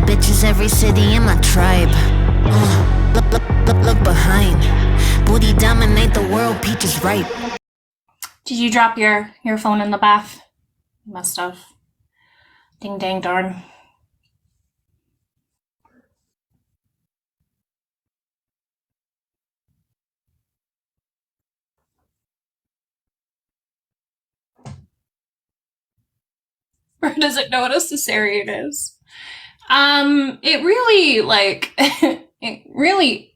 bitches, every city in my tribe. Look behind. Booty dominate the world, peaches ripe. Did you drop your phone in the bath? You must have. Ding dang darn. Or does it know what a cesarean is? It really,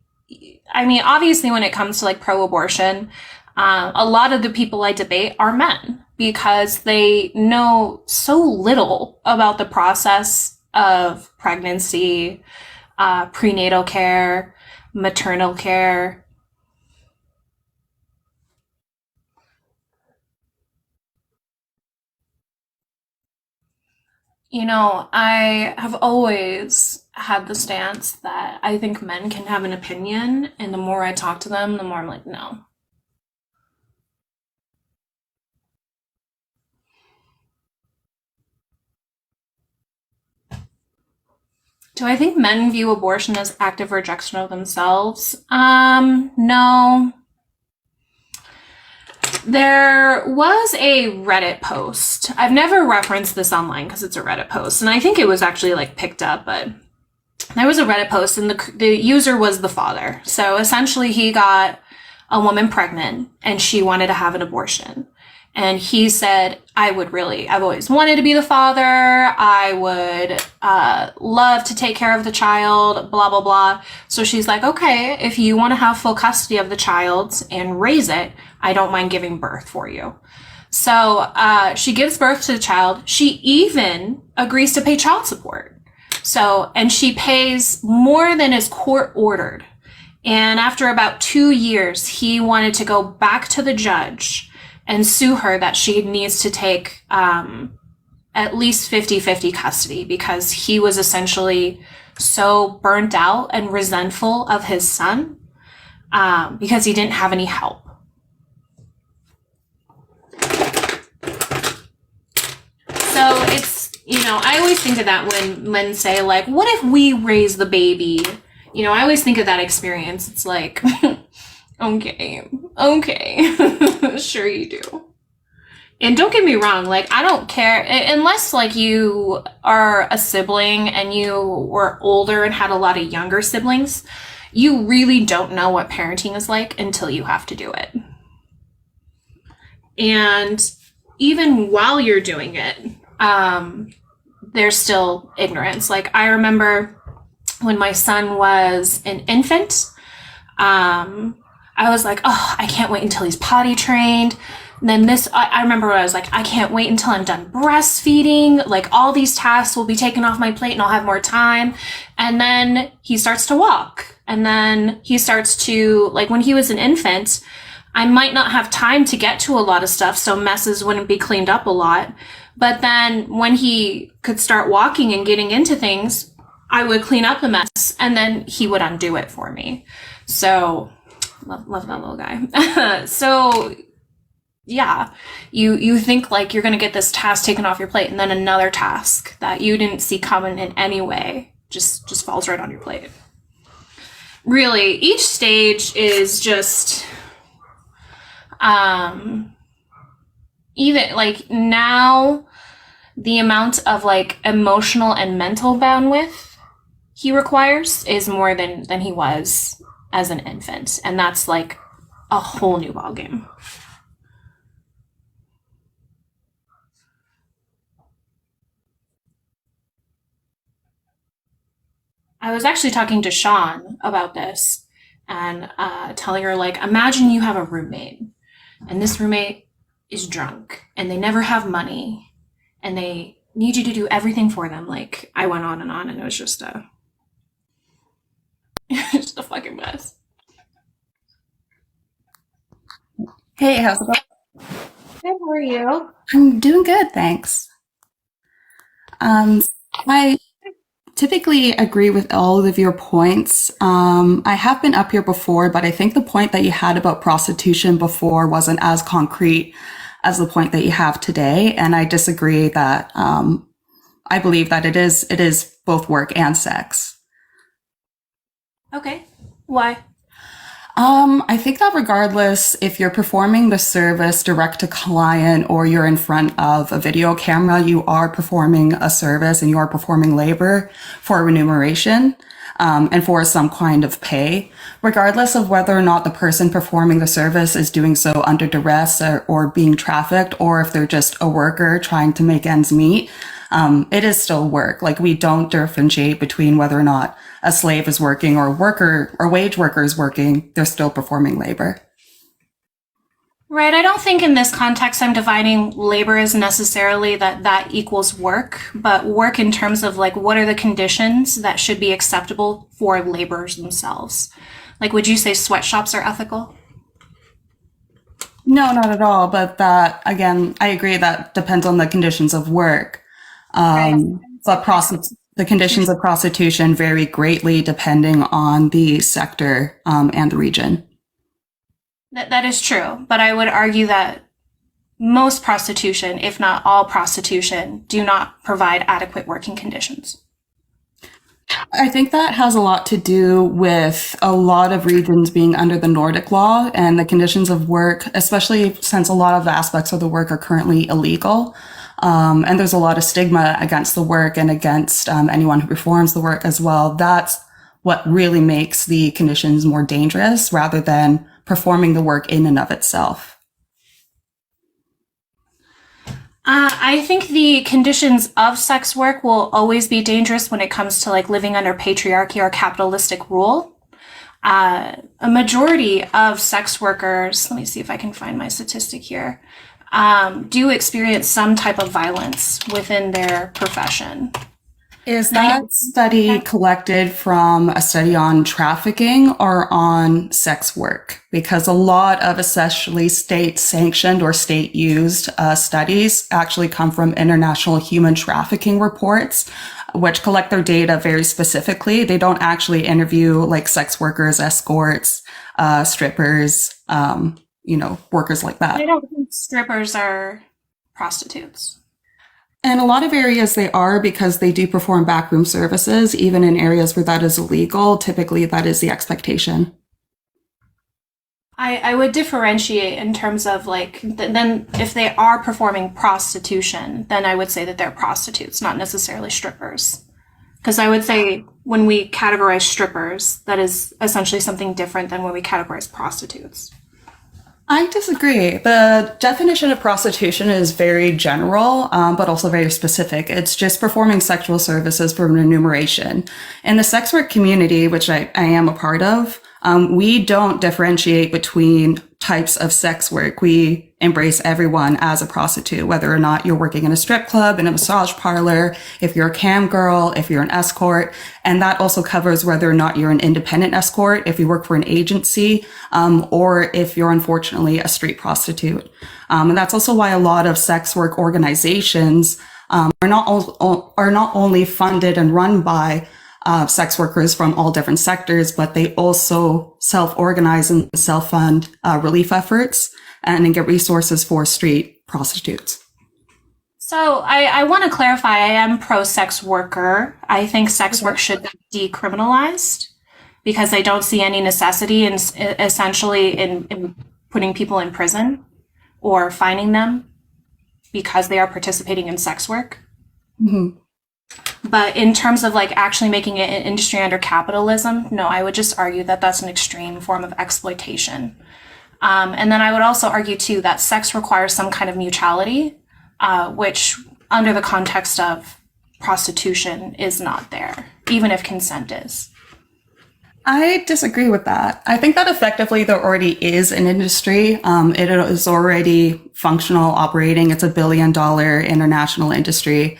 I mean, obviously when it comes to like pro-abortion, a lot of the people I debate are men because they know so little about the process of pregnancy, prenatal care, maternal care. You know, I have always had the stance that I think men can have an opinion, and the more I talk to them, the more I'm like, no. Do I think men view abortion as active rejection of themselves? No. There was a Reddit post. I've never referenced this online because it's a Reddit post, and I think it was actually like picked up, but there was a Reddit post and the user was the father. So essentially he got a woman pregnant and she wanted to have an abortion. And he said, I've always wanted to be the father. I would love to take care of the child, blah, blah, blah. So she's like, okay, if you want to have full custody of the child and raise it, I don't mind giving birth for you. So she gives birth to the child. She even agrees to pay child support. So, and she pays more than is court ordered. And after about 2 years, he wanted to go back to the judge and sue her that she needs to take at least 50-50 custody because he was essentially so burnt out and resentful of his son because he didn't have any help. So it's, you know, I always think of that when men say, like, what if we raise the baby? You know, I always think of that experience. It's like, okay, sure you do. And don't get me wrong, like, I don't care, unless, like, you are a sibling and you were older and had a lot of younger siblings, you really don't know what parenting is like until you have to do it. And even while you're doing it, there's still ignorance. Like, I remember when my son was an infant, I was like, oh, I can't wait until he's potty trained. And then I remember when I was like, I can't wait until I'm done breastfeeding. Like, all these tasks will be taken off my plate and I'll have more time. And then he starts to walk. And then he starts to, like, when he was an infant, I might not have time to get to a lot of stuff, so messes wouldn't be cleaned up a lot. But then when he could start walking and getting into things, I would clean up the mess and then he would undo it for me. So, love that little guy. So, yeah, you think like you're going to get this task taken off your plate and then another task that you didn't see coming in any way just falls right on your plate. Really, each stage is just, even like now, the amount of like emotional and mental bandwidth he requires is more than he was as an infant. And that's like a whole new ballgame. I was actually talking to Sean about this and telling her, like, imagine you have a roommate and this roommate is drunk and they never have money and they need you to do everything for them. Like, I went on and it was just just a fucking mess. Hey, how's it going? Good, how are you? I'm doing good, thanks. I typically agree with all of your points. I have been up here before, but I think the point that you had about prostitution before wasn't as concrete as the point that you have today. And I disagree that I believe that it is both work and sex. Okay. Why? I think that regardless if you're performing the service direct to client or you're in front of a video camera, you are performing a service and you are performing labor for remuneration, and for some kind of pay, regardless of whether or not the person performing the service is doing so under duress or being trafficked, or if they're just a worker trying to make ends meet. It is still work. Like, we don't differentiate between whether or not a slave is working or wage worker is working. They're still performing labor. Right. I don't think in this context I'm dividing labor as necessarily that equals work, but work in terms of like, what are the conditions that should be acceptable for laborers themselves? Like, would you say sweatshops are ethical? No, not at all. But that, again, I agree that depends on the conditions of work. Right. But the conditions of prostitution vary greatly depending on the sector, and the region. That is true, but I would argue that most prostitution, if not all prostitution, do not provide adequate working conditions. I think that has a lot to do with a lot of regions being under the Nordic law and the conditions of work, especially since a lot of the aspects of the work are currently illegal. And there's a lot of stigma against the work and against anyone who performs the work as well. That's what really makes the conditions more dangerous rather than performing the work in and of itself. I think the conditions of sex work will always be dangerous when it comes to like living under patriarchy or capitalistic rule. A majority of sex workers, let me see if I can find my statistic here, do experience some type of violence within their profession. Is that study collected from a study on trafficking or on sex work? Because a lot of especially state-sanctioned or state-used studies actually come from international human trafficking reports, which collect their data very specifically. They don't actually interview like sex workers, escorts, strippers, workers like that. I don't think strippers are prostitutes. In a lot of areas they are, because they do perform backroom services, even in areas where that is illegal. Typically, that is the expectation. I would differentiate in terms of like, then if they are performing prostitution, then I would say that they're prostitutes, not necessarily strippers. Because I would say when we categorize strippers, that is essentially something different than when we categorize prostitutes. I disagree. The definition of prostitution is very general, but also very specific. It's just performing sexual services for remuneration. In the sex work community, which I am a part of, we don't differentiate between types of sex work. We embrace everyone as a prostitute, whether or not you're working in a strip club, in a massage parlor, if you're a cam girl, if you're an escort. And that also covers whether or not you're an independent escort, if you work for an agency, or if you're unfortunately a street prostitute. And that's also why a lot of sex work organizations are not only funded and run by sex workers from all different sectors, but they also self-organize and self-fund relief efforts and get resources for street prostitutes. So I want to clarify, I am pro-sex worker. I think sex work should be decriminalized because I don't see any necessity in essentially in putting people in prison or fining them because they are participating in sex work. Mm-hmm. But in terms of like actually making it an industry under capitalism, no, I would just argue that that's an extreme form of exploitation. And then I would also argue too that sex requires some kind of mutuality, which under the context of prostitution is not there, even if consent is. I disagree with that. I think that effectively there already is an industry. It is already functional, operating. It's $1 billion international industry.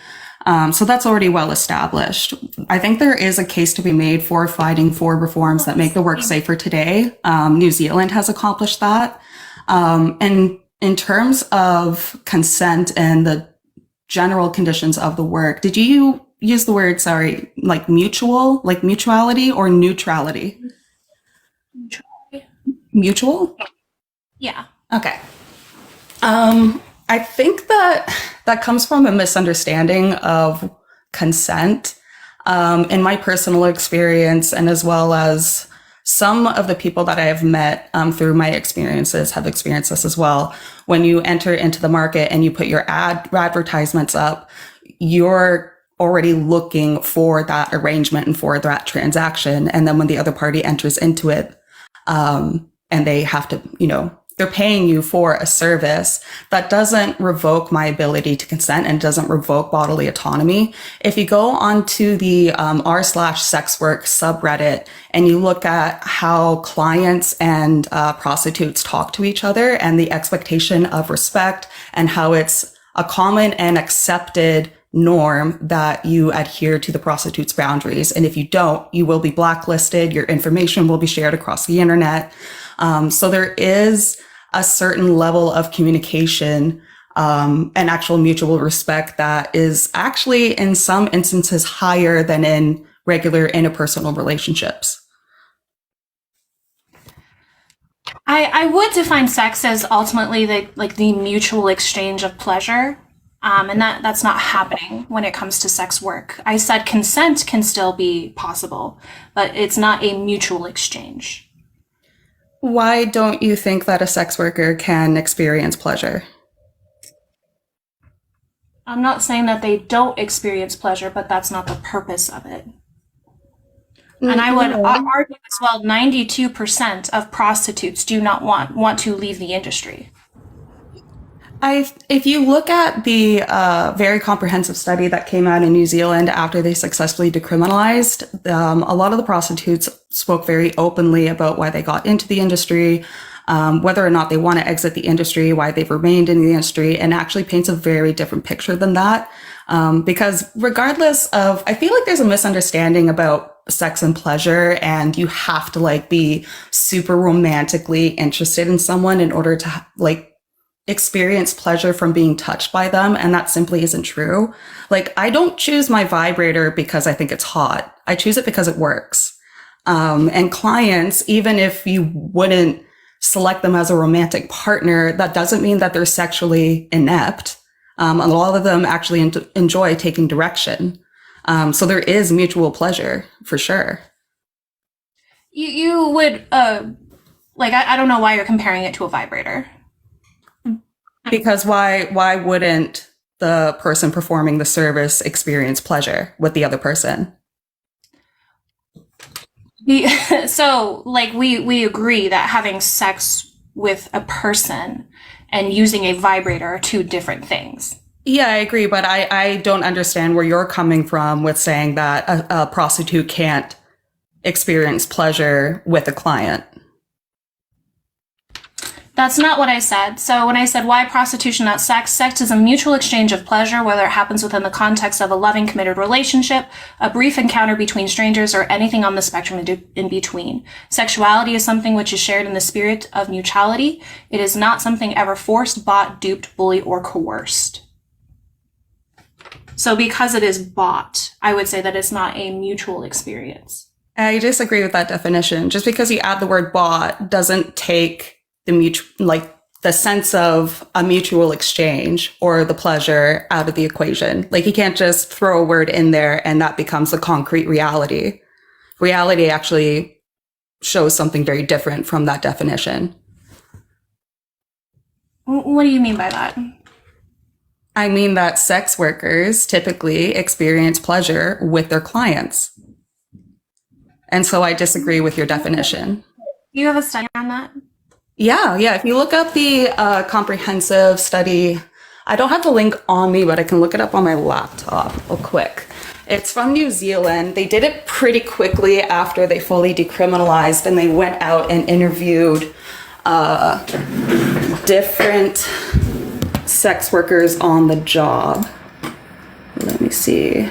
So that's already well established. I think there is a case to be made for fighting for reforms that make the work safer today. New Zealand has accomplished that. And in terms of consent and the general conditions of the work, did you use the word, like mutuality or neutrality? Mutual? Yeah. Okay. I think that comes from a misunderstanding of consent. In my personal experience, and as well as some of the people that I have met through my experiences have experienced this as well. When you enter into the market and you put your advertisements up, you're already looking for that arrangement and for that transaction. And then when the other party enters into it, and they have to, they're paying you for a service, that doesn't revoke my ability to consent and doesn't revoke bodily autonomy. If you go onto the r/sex work subreddit and you look at how clients and prostitutes talk to each other and the expectation of respect and how it's a common and accepted norm that you adhere to the prostitute's boundaries. And if you don't, you will be blacklisted. Your information will be shared across the internet. So there is a certain level of communication and actual mutual respect that is actually in some instances higher than in regular interpersonal relationships. I would define sex as ultimately the mutual exchange of pleasure. And that's not happening when it comes to sex work. I said consent can still be possible, but it's not a mutual exchange. Why don't you think that a sex worker can experience pleasure? I'm not saying that they don't experience pleasure, but that's not the purpose of it. And I would argue as well, 92% of prostitutes do not want to leave the industry. If you look at the very comprehensive study that came out in New Zealand after they successfully decriminalized, a lot of the prostitutes spoke very openly about why they got into the industry, whether or not they want to exit the industry, why they've remained in the industry, and actually paints a very different picture than that. Because regardless of, I feel like there's a misunderstanding about sex and pleasure, and you have to be super romantically interested in someone in order to experience pleasure from being touched by them. And that simply isn't true. I don't choose my vibrator because I think it's hot. I choose it because it works. And clients, even if you wouldn't select them as a romantic partner, that doesn't mean that they're sexually inept. A lot of them actually enjoy taking direction. So there is mutual pleasure for sure. You would, I don't know why you're comparing it to a vibrator. Because why wouldn't the person performing the service experience pleasure with the other person? So, we agree that having sex with a person and using a vibrator are two different things. Yeah, I agree, but I don't understand where you're coming from with saying that a prostitute can't experience pleasure with a client. That's not what I said. So when I said why prostitution, not sex, sex is a mutual exchange of pleasure, whether it happens within the context of a loving, committed relationship, a brief encounter between strangers, or anything on the spectrum in between. Sexuality is something which is shared in the spirit of mutuality. It is not something ever forced, bought, duped, bullied, or coerced. So because it is bought, I would say that it's not a mutual experience. I disagree with that definition. Just because you add the word bought doesn't take the sense of a mutual exchange or the pleasure out of the equation. You can't just throw a word in there and that becomes a concrete reality. Reality actually shows something very different from that definition. What do you mean by that? I mean that sex workers typically experience pleasure with their clients. And so I disagree with your definition. Do you have a study on that? Yeah. If you look up the comprehensive study, I don't have the link on me, but I can look it up on my laptop real quick. It's from New Zealand. They did it pretty quickly after they fully decriminalized, and they went out and interviewed different sex workers on the job. Let me see.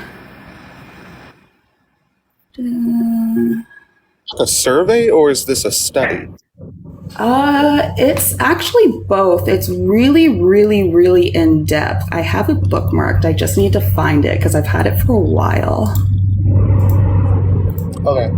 A survey, or is this a study? It's actually both. It's really, really, really in depth. I have it bookmarked. I just need to find it because I've had it for a while. Okay.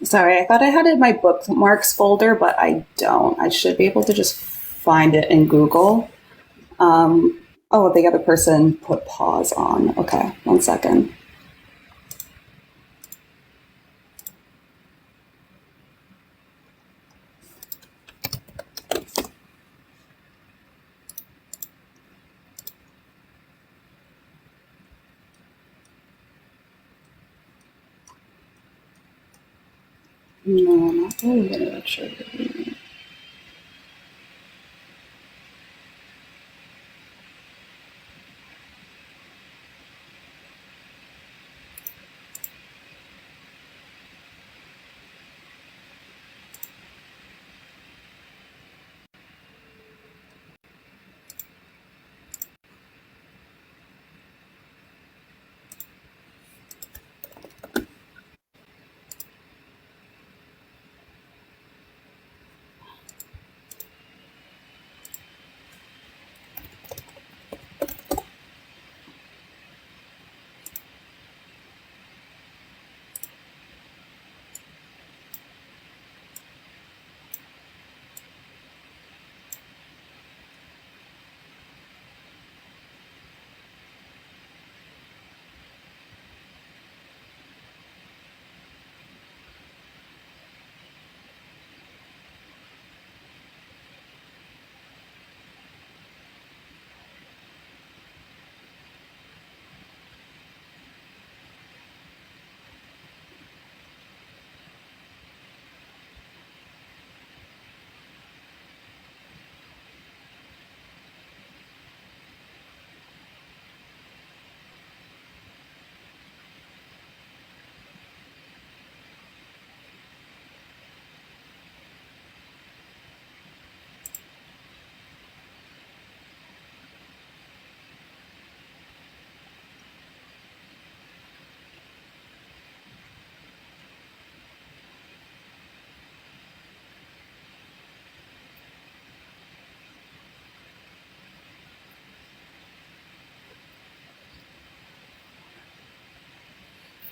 Sorry, I thought I had it in my bookmarks folder, but I don't. I should be able to just find it in Google. Oh, the other person put pause on. Okay, 1 second. No, not really literature.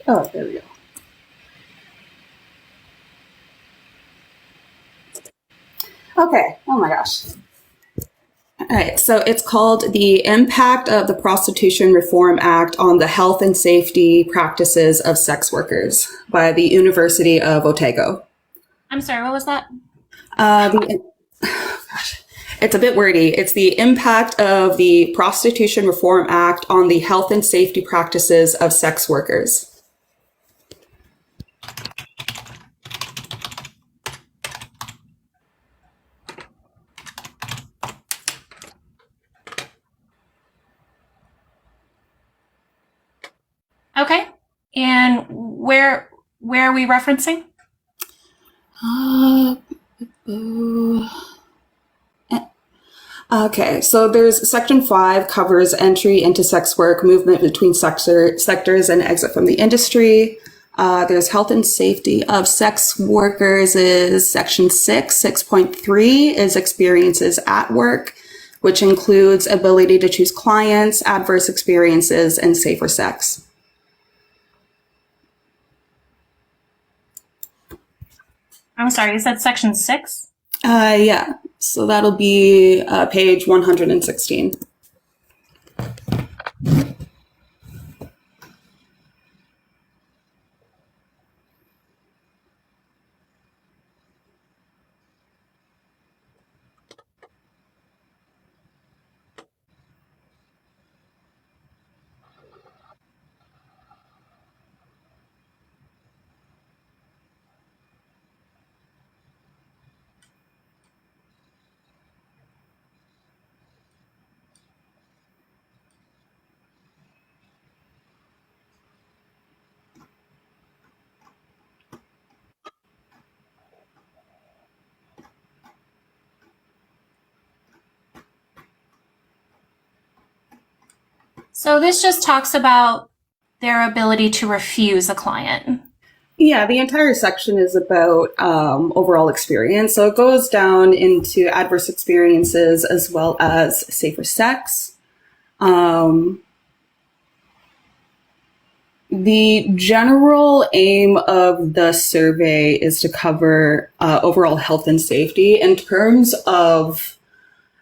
Oh, there we go. Okay. Oh my gosh. All right. So it's called The Impact of the Prostitution Reform Act on the Health and Safety Practices of Sex Workers by the University of Otago. I'm sorry, what was that? It's a bit wordy. It's the impact of the Prostitution Reform Act on the health and safety practices of sex workers. Okay. And where are we referencing? Okay, so there's Section 5 covers entry into sex work, movement between sectors, and exit from the industry. There's health and safety of sex workers is Section 6. 6.3 is experiences at work, which includes ability to choose clients, adverse experiences, and safer sex. I'm sorry, you said Section 6? Yeah, so that'll be page 116. So this just talks about their ability to refuse a client. Yeah, the entire section is about overall experience. So it goes down into adverse experiences as well as safer sex. The general aim of the survey is to cover overall health and safety. In terms of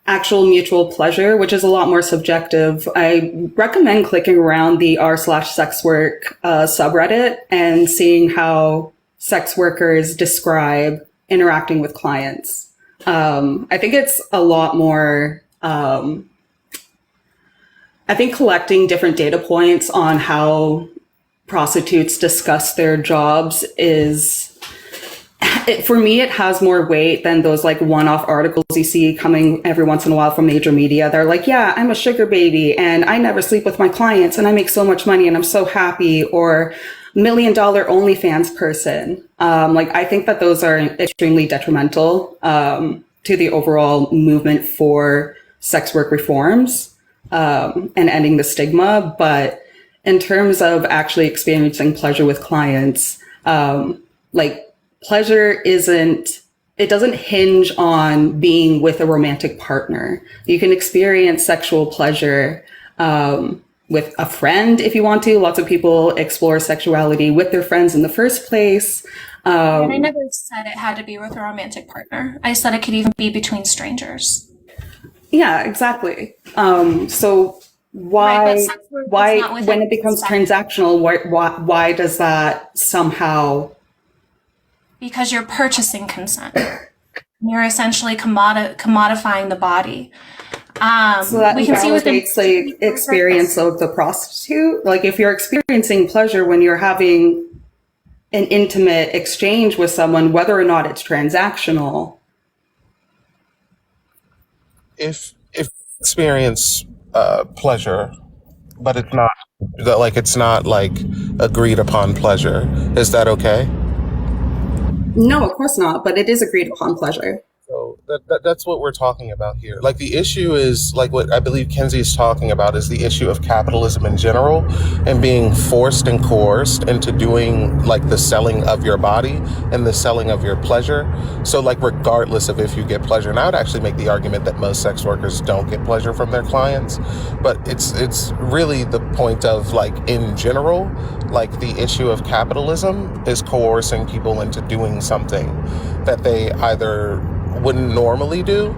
actual mutual pleasure, which is a lot more subjective, I recommend clicking around the r/sex work subreddit and seeing how sex workers describe interacting with clients. I think it's a lot more, I think collecting different data points on how prostitutes discuss their jobs for me, it has more weight than those like one-off articles you see coming every once in a while from major media. They're like, yeah, I'm a sugar baby and I never sleep with my clients and I make so much money and I'm so happy, or $1 million OnlyFans person. I think that those are extremely detrimental to the overall movement for sex work reforms and ending the stigma. But in terms of actually experiencing pleasure with clients, pleasure it doesn't hinge on being with a romantic partner. You can experience sexual pleasure with a friend if you want to. Lots of people explore sexuality with their friends in the first place. And I never said it had to be with a romantic partner. I said it could even be between strangers. Yeah, exactly. So why when it becomes transactional, why does that somehow? Because you're purchasing consent. You're essentially commodifying the body. So that we can see invalidates the experience of the prostitute. Like if you're experiencing pleasure when you're having an intimate exchange with someone, whether or not it's transactional. If experience pleasure, but it's not like agreed upon pleasure, is that okay? No, of course not, but it is agreed upon pleasure. So that's what we're talking about here. Like the issue is like what I believe Kenzie is talking about is the issue of capitalism in general and being forced and coerced into doing like the selling of your body and the selling of your pleasure. So like regardless of if you get pleasure, and I would actually make the argument that most sex workers don't get pleasure from their clients, but it's really the point of like in general, like the issue of capitalism is coercing people into doing something that they either wouldn't normally do,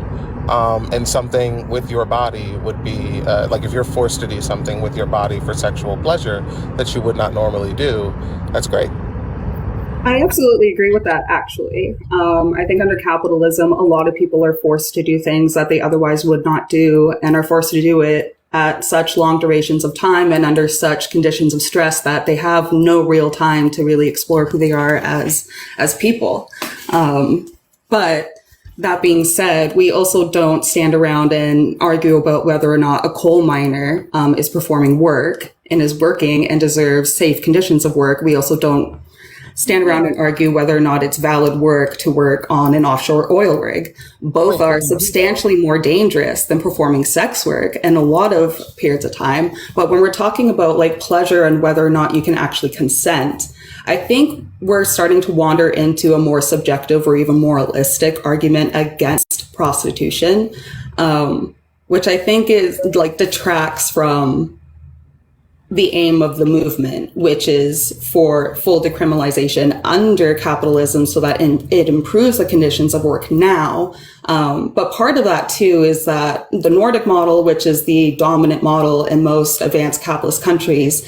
and something with your body would be like if you're forced to do something with your body for sexual pleasure that you would not normally do, that's great. I absolutely agree with that, actually. I think under capitalism, a lot of people are forced to do things that they otherwise would not do and are forced to do it at such long durations of time and under such conditions of stress that they have no real time to really explore who they are as people. But that being said, we also don't stand around and argue about whether or not a coal miner is performing work and is working and deserves safe conditions of work. We also don't stand around and argue whether or not it's valid work to work on an offshore oil rig. Both are substantially more dangerous than performing sex work in a lot of periods of time. But when we're talking about like pleasure and whether or not you can actually consent, I think we're starting to wander into a more subjective or even moralistic argument against prostitution, which I think is like detracts from the aim of the movement, which is for full decriminalization under capitalism so that it improves the conditions of work now. But part of that too is that the Nordic model, which is the dominant model in most advanced capitalist countries,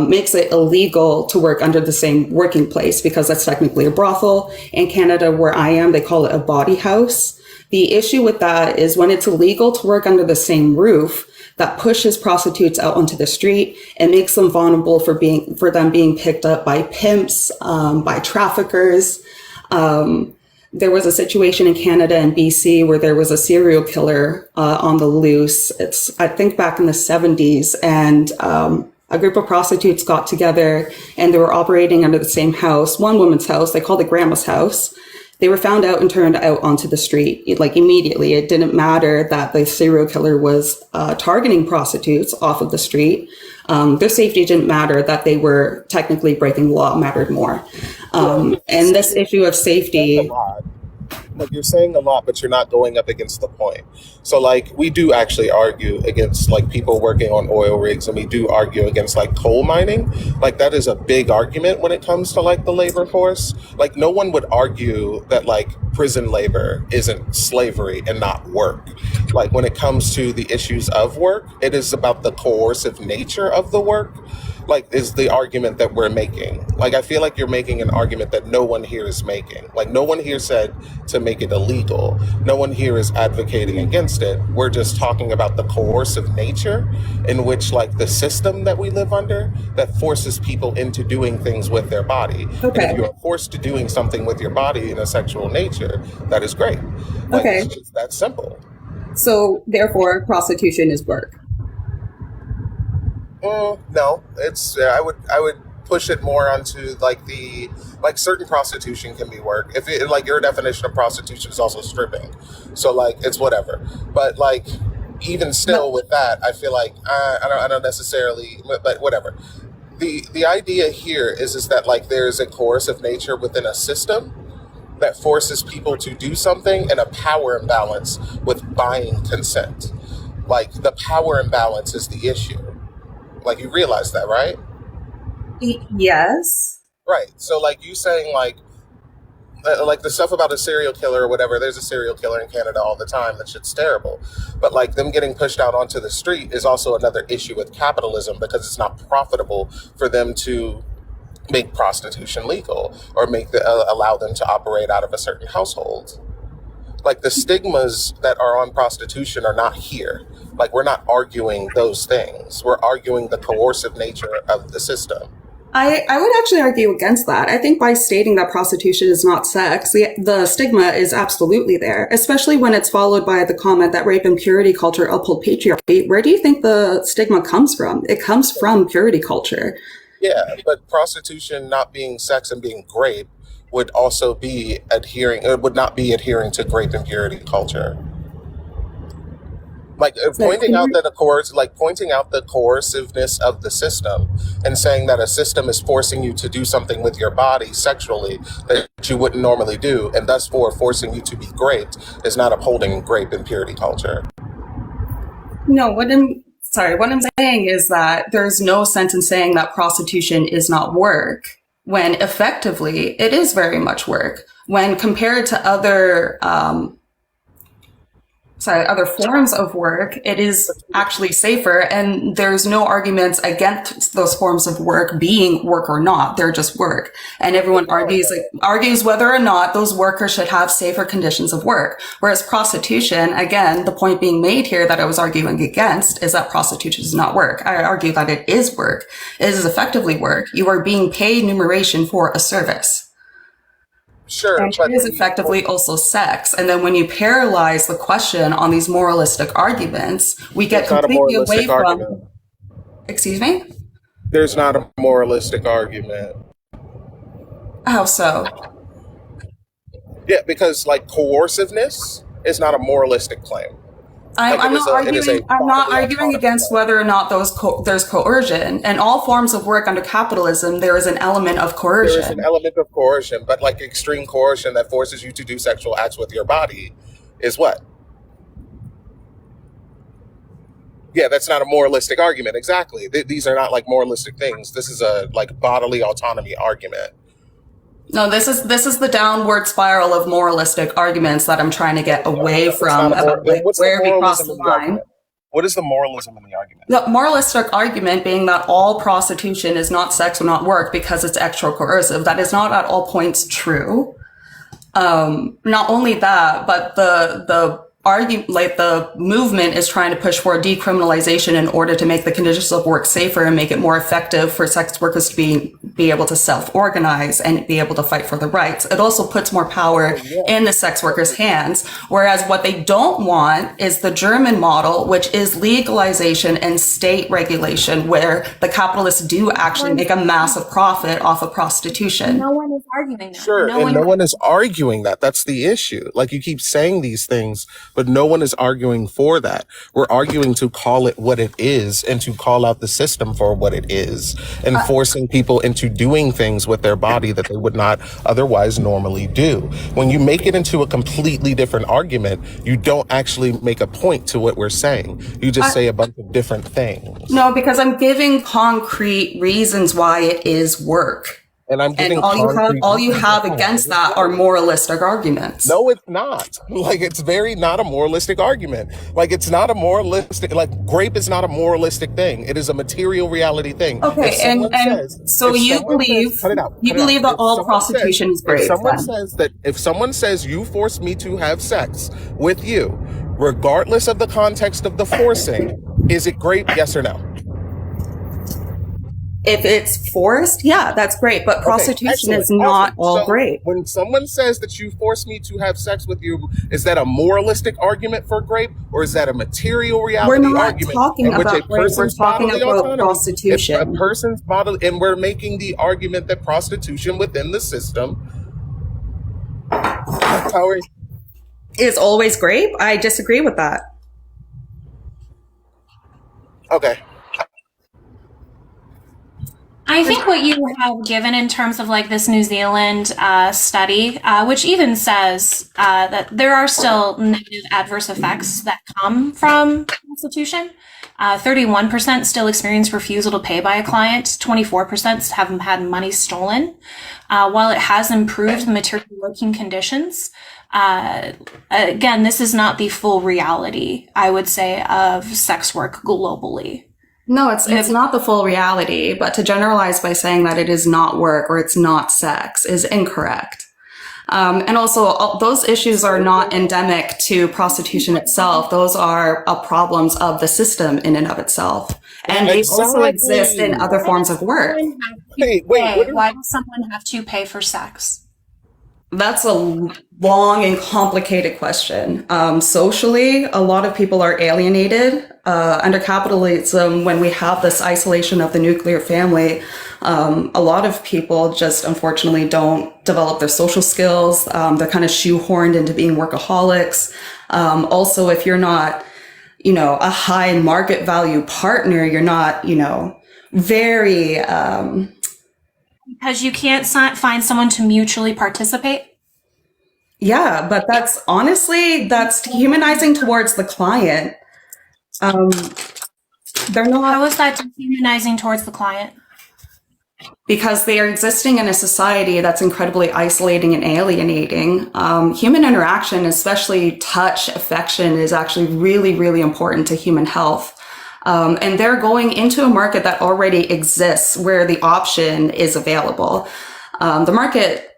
makes it illegal to work under the same working place because that's technically a brothel. In Canada, where I am, they call it a body house. The issue with that is when it's illegal to work under the same roof, that pushes prostitutes out onto the street and makes them vulnerable for them being picked up by pimps, by traffickers. There was a situation in Canada and BC where there was a serial killer on the loose. It's, I think, back in the 70s, and a group of prostitutes got together and they were operating under the same house, one woman's house. They called it Grandma's house. They were found out and turned out onto the street, like immediately. It didn't matter that the serial killer was targeting prostitutes off of the street. Their safety didn't matter. That they were technically breaking the law mattered more. And this issue of safety. like you're saying a lot, but you're not going up against the point. So like we do actually argue against like people working on oil rigs, and we do argue against like coal mining. Like that is a big argument when it comes to like the labor force. Like no one would argue that like prison labor isn't slavery and not work. Like when it comes to the issues of work, it is about the coercive nature of the work, like is the argument that we're making. Like I feel like you're making an argument that no one here is making. Like no one here said to make it illegal. No one here is advocating against it. We're just talking about the coercive nature in which like the system that we live under that forces people into doing things with their body. Okay. And if you're forced to doing something with your body in a sexual nature, that is great. Like, Okay. it's just that simple. So therefore, prostitution is work. No, it's I would push it more onto like the like certain prostitution can be work. If it, like your definition of prostitution is also stripping, so like it's whatever. But like even still with that, I feel like I don't necessarily, but whatever. The idea here is that like there's a coercive nature within a system that forces people to do something, and a power imbalance with buying consent. Like the power imbalance is the issue. Like you realize that, right? Yes. Right. So like you saying like the stuff about a serial killer or whatever, there's a serial killer in Canada all the time. That shit's terrible. But like them getting pushed out onto the street is also another issue with capitalism, because it's not profitable for them to make prostitution legal or allow them to operate out of a certain household. Like the stigmas that are on prostitution are not here. Like we're not arguing those things. We're arguing the coercive nature of the system. I would actually argue against that. I think by stating that prostitution is not sex, the stigma is absolutely there, especially when it's followed by the comment that rape and purity culture uphold patriarchy. Where do you think the stigma comes from? It comes from purity culture. Yeah, but prostitution not being sex and being grape would also be would not be adhering to grape and purity culture. Like pointing out the coerciveness of the system and saying that a system is forcing you to do something with your body sexually that you wouldn't normally do, and thus forcing you to be raped, is not upholding grape and purity culture. No, what I'm saying is that there's no sense in saying that prostitution is not work, when effectively it is very much work. When compared to other forms of work, it is actually safer, and there's no arguments against those forms of work being work or not. They're just work. And everyone argues whether or not those workers should have safer conditions of work. Whereas prostitution, again, the point being made here that I was arguing against is that prostitution is not work. I argue that it is work. It is effectively work. You are being paid numeration for a service. Sure, And it is effectively also sex. And then when you paralyze the question on these moralistic arguments, we get completely away from... Excuse me? There's not a moralistic argument. How so? Yeah, because like coerciveness is not a moralistic claim. I'm not arguing against whether or not there's coercion. In all forms of work under capitalism, there is an element of coercion. There is an element of coercion, but like extreme coercion that forces you to do sexual acts with your body is what? Yeah, that's not a moralistic argument. Exactly. These are not like moralistic things. This is a like bodily autonomy argument. No, this is the downward spiral of moralistic arguments that I'm trying to get away from, where we cross the line. What is the moralism in the argument? The moralistic argument being that all prostitution is not sex or not work because it's extra coercive. That is not at all points true. Not only that, but the movement is trying to push for decriminalization in order to make the conditions of work safer and make it more effective for sex workers to be able to self-organize and be able to fight for their rights. It also puts more power in the sex workers' hands, whereas what they don't want is the German model, which is legalization and state regulation, where the capitalists do actually make a massive profit off of prostitution. No one is arguing that. Sure, and no one is arguing that. That's the issue. Like, you keep saying these things, but no one is arguing for that. We're arguing to call it what it is and to call out the system for what it is, and forcing people into doing things with their body that they would not otherwise normally do. When you make it into a completely different argument, you don't actually make a point to what we're saying. You just say a bunch of different things. No, because I'm giving concrete reasons why it is work. And I'm giving all you have against that are moralistic arguments. No, it's not. Like, it's very not a moralistic argument. Like, it's not a moralistic, like, grape is not a moralistic thing. It is a material reality thing. Okay, so you believe that all prostitution is grape. If someone says you forced me to have sex with you, regardless of the context of the forcing, is it grape? Yes or no? If it's forced, yeah, that's great. But prostitution is not all great. When someone says that you forced me to have sex with you, is that a moralistic argument for grape, or is that a material reality argument? We're not talking about grape. We're talking about prostitution. If a person's bodily, and we're making the argument that prostitution within the system is always grape. I disagree with that. Okay. I think what you have given in terms of like this New Zealand study, which even says that there are still negative adverse effects that come from prostitution. 31% still experience refusal to pay by a client. 24% have had money stolen. While it has improved the material working conditions, again, this is not the full reality, I would say, of sex work globally. No, it's not the full reality, but to generalize by saying that it is not work or it's not sex is incorrect. And also, those issues are not endemic to prostitution itself. Those are problems of the system in and of itself. And they also exist in other forms of work. Why does someone have to pay for sex? That's a long and complicated question. Socially, a lot of people are alienated. Under capitalism, when we have this isolation of the nuclear family, a lot of people just unfortunately don't develop their social skills. They're kind of shoehorned into being workaholics. Also, if you're not, a high market value partner, you're not, very... Because you can't find someone to mutually participate? Yeah, but that's dehumanizing towards the client. They're not. How is that dehumanizing towards the client? Because they are existing in a society that's incredibly isolating and alienating. Human interaction, especially touch, affection, is actually really, really important to human health. And they're going into a market that already exists where the option is available. The market,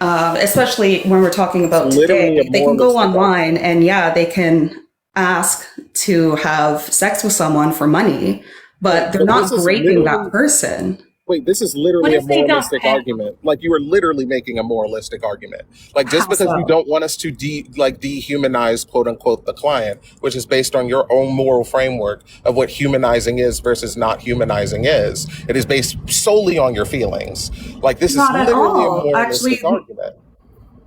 especially when we're talking about today, they can go online and they can ask to have sex with someone for money, but they're not raping that person. Wait, this is literally a moralistic argument. Like, you are literally making a moralistic argument. Like, just because you don't want us to dehumanize, quote unquote, the client, which is based on your own moral framework of what humanizing is versus not humanizing is. It is based solely on your feelings. Like, this not is literally a moralistic argument.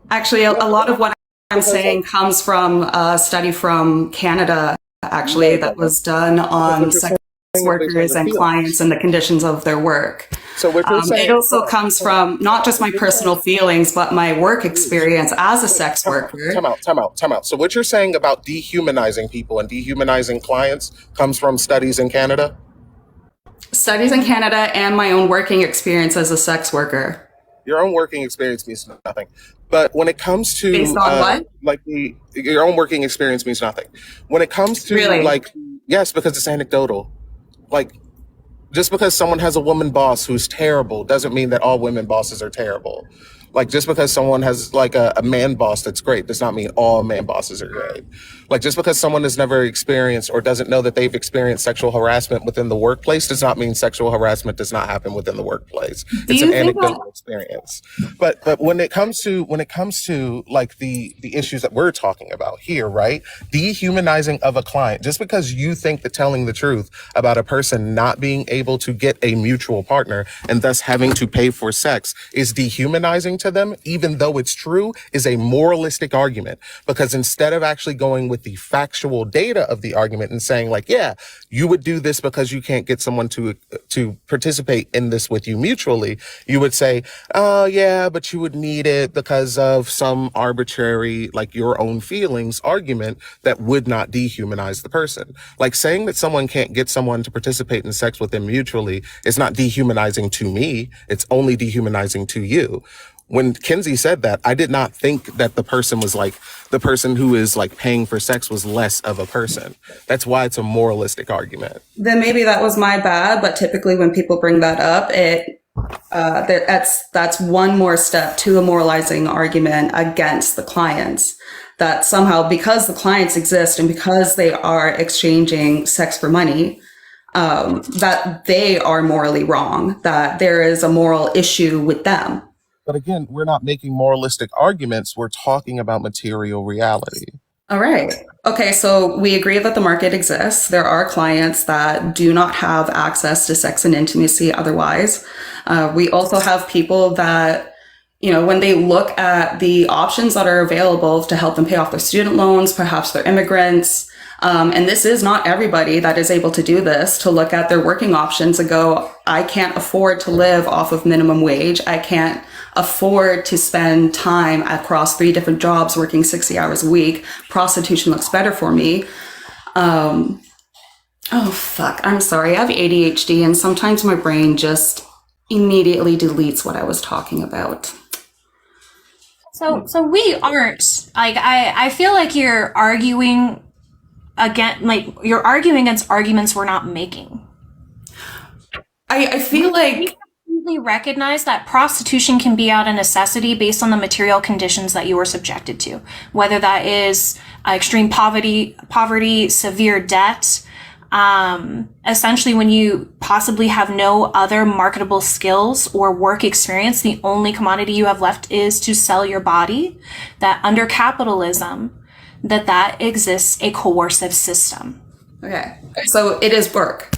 Actually, a lot of what I'm saying comes from a study from Canada, actually, that was done on sex workers and clients and the conditions of their work. So what you're saying, it also comes from not just my personal feelings, but my work experience as a sex worker. Time out. So what you're saying about dehumanizing people and dehumanizing clients comes from studies in Canada? Studies in Canada and my own working experience as a sex worker. Your own working experience means nothing. But when it comes to based on what? Your own working experience means nothing. When it comes to yes, because it's anecdotal. Like, just because someone has a woman boss who's terrible doesn't mean that all women bosses are terrible. Like, just because someone has like a man boss that's great does not mean all man bosses are great. Like, just because someone has never experienced or doesn't know that they've experienced sexual harassment within the workplace does not mean sexual harassment does not happen within the workplace. It's an anecdotal experience. But when it comes to like the issues that we're talking about here, right? Dehumanizing of a client, just because you think that telling the truth about a person not being able able to get a mutual partner and thus having to pay for sex is dehumanizing to them, even though it's true, is a moralistic argument. Because instead of actually going with the factual data of the argument and saying like, yeah, you would do this because you can't get someone to participate in this with you mutually, you would say, oh yeah, but you would need it because of some arbitrary, like your own feelings argument that would not dehumanize the person. Like saying that someone can't get someone to participate in sex with them mutually is not dehumanizing to me. It's only dehumanizing to you. When Kenzie said that, I did not think that the person was like, the person who is like paying for sex was less of a person. That's why it's a moralistic argument. Then maybe that was my bad, but typically when people bring that up, that's one more step to a moralizing argument against the clients. That somehow, because the clients exist and because they are exchanging sex for money, that they are morally wrong, that there is a moral issue with them. But again, we're not making moralistic arguments. We're talking about material reality. All right. Okay, so we agree that the market exists. There are clients that do not have access to sex and intimacy otherwise. We also have people that, you know, when they look at the options that are available to help them pay off their student loans, perhaps they're immigrants, and this is not everybody that is able to do this, to look at their working options and go, I can't afford to live off of minimum wage. I can't afford to spend time across 3 different jobs working 60 hours a week. Prostitution looks better for me. Oh, fuck. I'm sorry. I have ADHD and sometimes my brain just immediately deletes what I was talking about. So we aren't, like, I feel like you're arguing against arguments we're not making. I feel like We recognize that prostitution can be out of necessity based on the material conditions that you are subjected to, whether that is extreme poverty, severe debt. Essentially, when you possibly have no other marketable skills or work experience, the only commodity you have left is to sell your body. That under capitalism, that exists a coercive system. Okay, so it is work.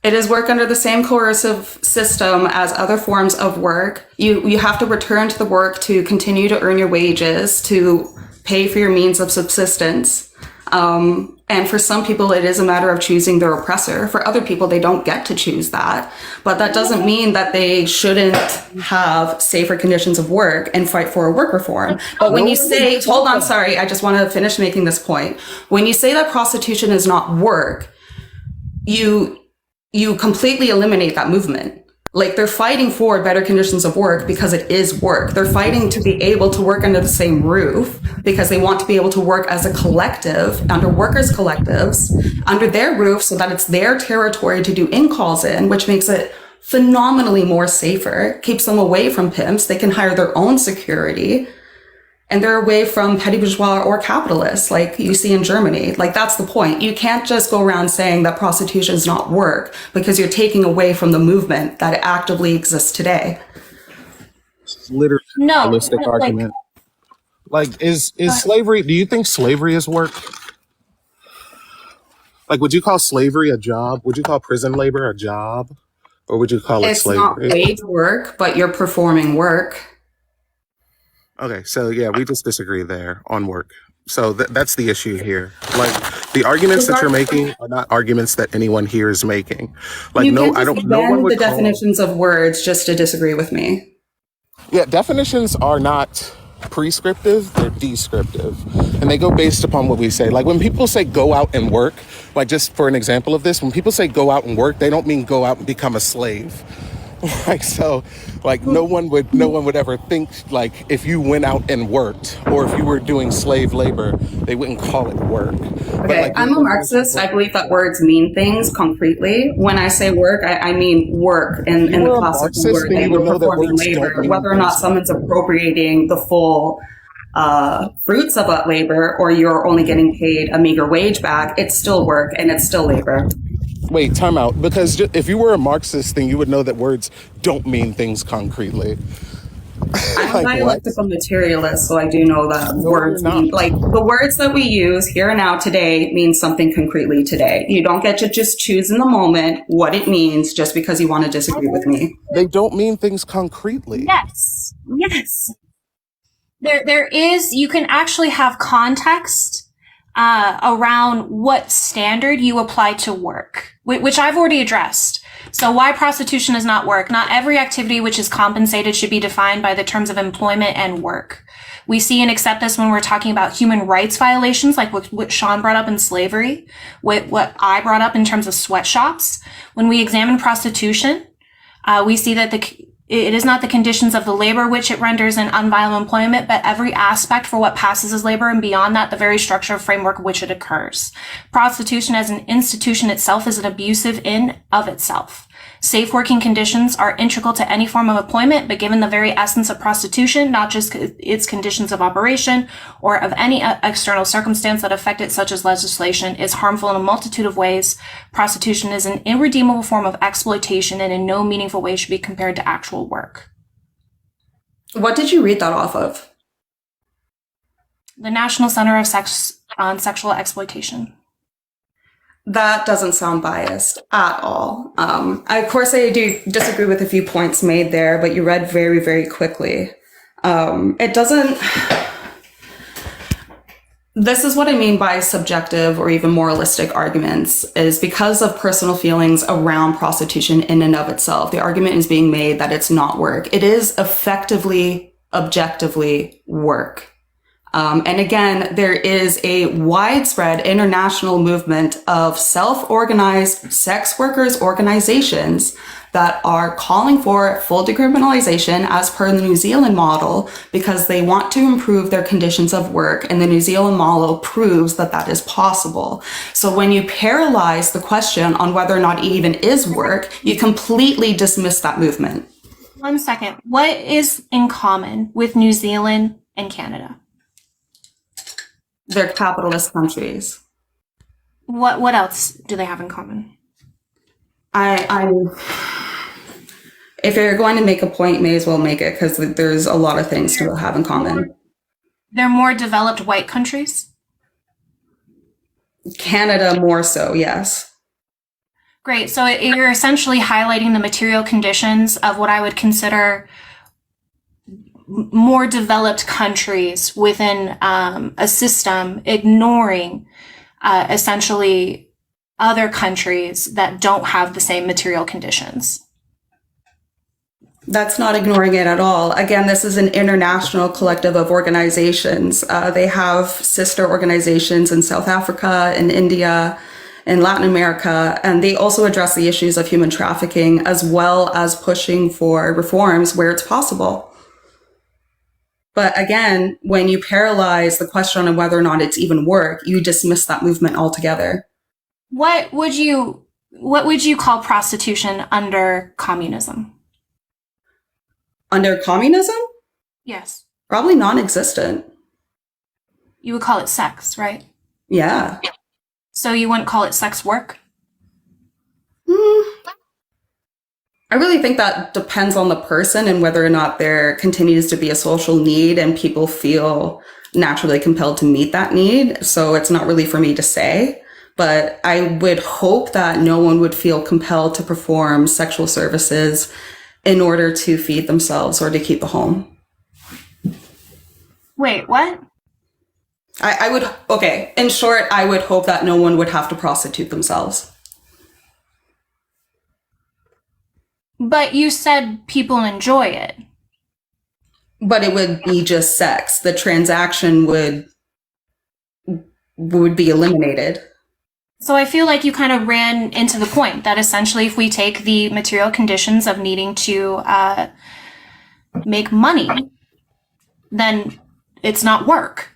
It is work under the same coercive system as other forms of work. You have to return to the work to continue to earn your wages, to pay for your means of subsistence. And for some people, it is a matter of choosing their oppressor. For other people, they don't get to choose that. But that doesn't mean that they shouldn't have safer conditions of work and fight for a work reform. But when you say, hold on, sorry, I just want to finish making this point. When you say that prostitution is not work, you completely eliminate that movement. Like, they're fighting for better conditions of work because it is work. They're fighting to be able to work under the same roof because they want to be able to work as a collective, under workers' collectives, under their roof, so that it's their territory to do in-calls in, which makes it phenomenally more safer, keeps them away from pimps. They can hire their own security. And they're away from petty bourgeois or capitalists, like you see in Germany. Like, that's the point. You can't just go around saying that prostitution is not work because you're taking away from the movement that actively exists today. It's literally a holistic argument. Like, is slavery, do you think slavery is work? Like, would you call slavery a job? Would you call prison labor a job? Or would you call it slavery? It's not wage work, but you're performing work. Okay, so yeah, we just disagree there on work. So that's the issue here. Like, the arguments that you're making are not arguments that anyone here is making. Like, you no, I don't. No one would the definitions of words just to disagree with me. Yeah, definitions are not prescriptive; they're descriptive, and they go based upon what we say. Like, when people say "go out and work," like, just for an example of this, when people say "go out and work," they don't mean go out and become a slave. Like, so, like, no one would ever think, like, if you went out and worked or if you were doing slave labor, they wouldn't call it work. Okay, like, I'm a Marxist. I believe that words mean things concretely. When I say work, I mean work in the classical word. They were performing labor. Whether or not someone's appropriating the full fruits of that labor, or you're only getting paid a meager wage back, it's still work and it's still labor. Wait, time out. Because if you were a Marxist, then you would know that words don't mean things concretely. I'm a Like, what? dialectical materialist, so I do know that No, words you're not. mean, like, the words that we use here and now today mean something concretely today. You don't get to just choose in the moment what it means just because you want to disagree with me. They don't mean things concretely. Yes. Yes. There is, you can actually have context around what standard you apply to work, which I've already addressed. So why prostitution is not work. Not every activity which is compensated should be defined by the terms of employment and work. We see and accept this when we're talking about human rights violations, like what Sean brought up in slavery, what I brought up in terms of sweatshops. When we examine prostitution, we see that it is not the conditions of the labor which it renders an unviable employment, but every aspect for what passes as labor, and beyond that, the very structure of framework which it occurs. Prostitution as an institution itself is an abusive in of itself. Safe working conditions are integral to any form of employment, but given the very essence of prostitution, not just its conditions of operation or of any external circumstance that affect it, such as legislation, is harmful in a multitude of ways. Prostitution is an irredeemable form of exploitation and in no meaningful way should be compared to actual work. What did you read that off of? The National Center of Sexual Exploitation. That doesn't sound biased at all. Of course, I do disagree with a few points made there, but you read very, very quickly. It doesn't... This is what I mean by subjective or even moralistic arguments, is because of personal feelings around prostitution in and of itself. The argument is being made that it's not work. It is effectively, objectively work. And again, there is a widespread international movement of self-organized sex workers organizations that are calling for full decriminalization as per the New Zealand model because they want to improve their conditions of work, and the New Zealand model proves that that is possible. So when you paralyze the question on whether or not it even is work, you completely dismiss that movement. 1 second. What is in common with New Zealand and Canada? They're capitalist countries. What else do they have in common? If you're going to make a point, may as well make it, because there's a lot of things to have in common. They're more developed white countries? Canada more so, yes. Great. So you're essentially highlighting the material conditions of what I would consider more developed countries within a system, ignoring essentially other countries that don't have the same material conditions. That's not ignoring it at all. Again, this is an international collective of organizations. They have sister organizations in South Africa, in India, in Latin America, and they also address the issues of human trafficking as well as pushing for reforms where it's possible. But again, when you paralyze the question of whether or not it's even work, you dismiss that movement altogether. What would you call prostitution under communism? Under communism? Yes. Probably non-existent. You would call it sex, right? Yeah. So you wouldn't call it sex work? I really think that depends on the person and whether or not there continues to be a social need and people feel naturally compelled to meet that need. So it's not really for me to say, but I would hope that no one would feel compelled to perform sexual services in order to feed themselves or to keep a home. Wait, what? In short, I would hope that no one would have to prostitute themselves. But you said people enjoy it. But it would be just sex. The transaction would be eliminated. So I feel like you kind of ran into the point that essentially if we take the material conditions of needing to make money, then it's not work.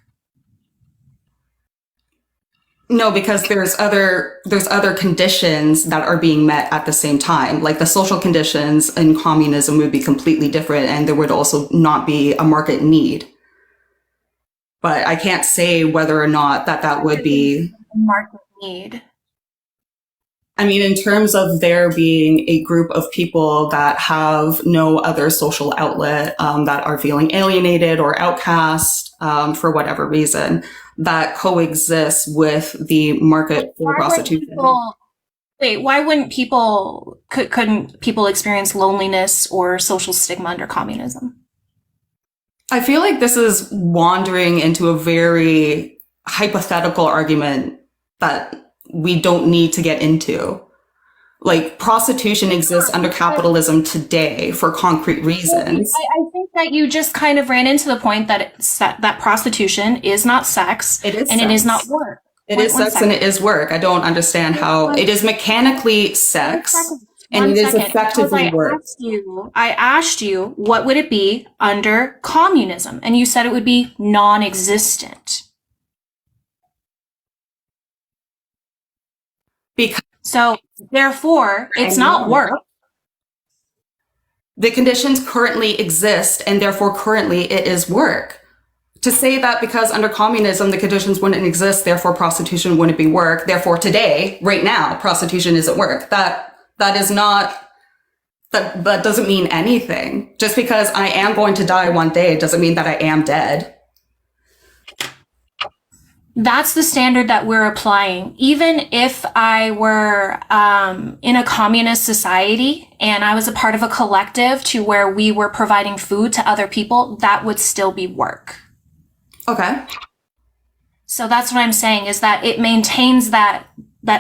No, because there's other conditions that are being met at the same time. Like the social conditions in communism would be completely different, and there would also not be a market need. But I can't say whether or not that would be Market need. I mean, in terms of there being a group of people that have no other social outlet, that are feeling alienated or outcast, for whatever reason, that coexists with the market for prostitution. Why wouldn't people, couldn't people experience loneliness or social stigma under communism? I feel like this is wandering into a very hypothetical argument that we don't need to get into. Like, prostitution exists under capitalism today for concrete reasons. I think that you just kind of ran into the point that that prostitution is not sex, It is and sex. it is not work. It is sex and it is work. I don't understand how it is mechanically sex and it is effectively work. I asked you, what would it be under communism? And you said it would be non-existent. Because So, therefore, it's not work. the conditions currently exist and therefore currently it is work. To say that because under communism the conditions wouldn't exist, therefore prostitution wouldn't be work, therefore today, right now, prostitution isn't work. That is not, that doesn't mean anything. Just because I am going to die one day doesn't mean that I am dead. That's the standard that we're applying. Even if I were in a communist society and I was a part of a collective to where we were providing food to other people, that would still be work. Okay. So that's what I'm saying, is that it maintains that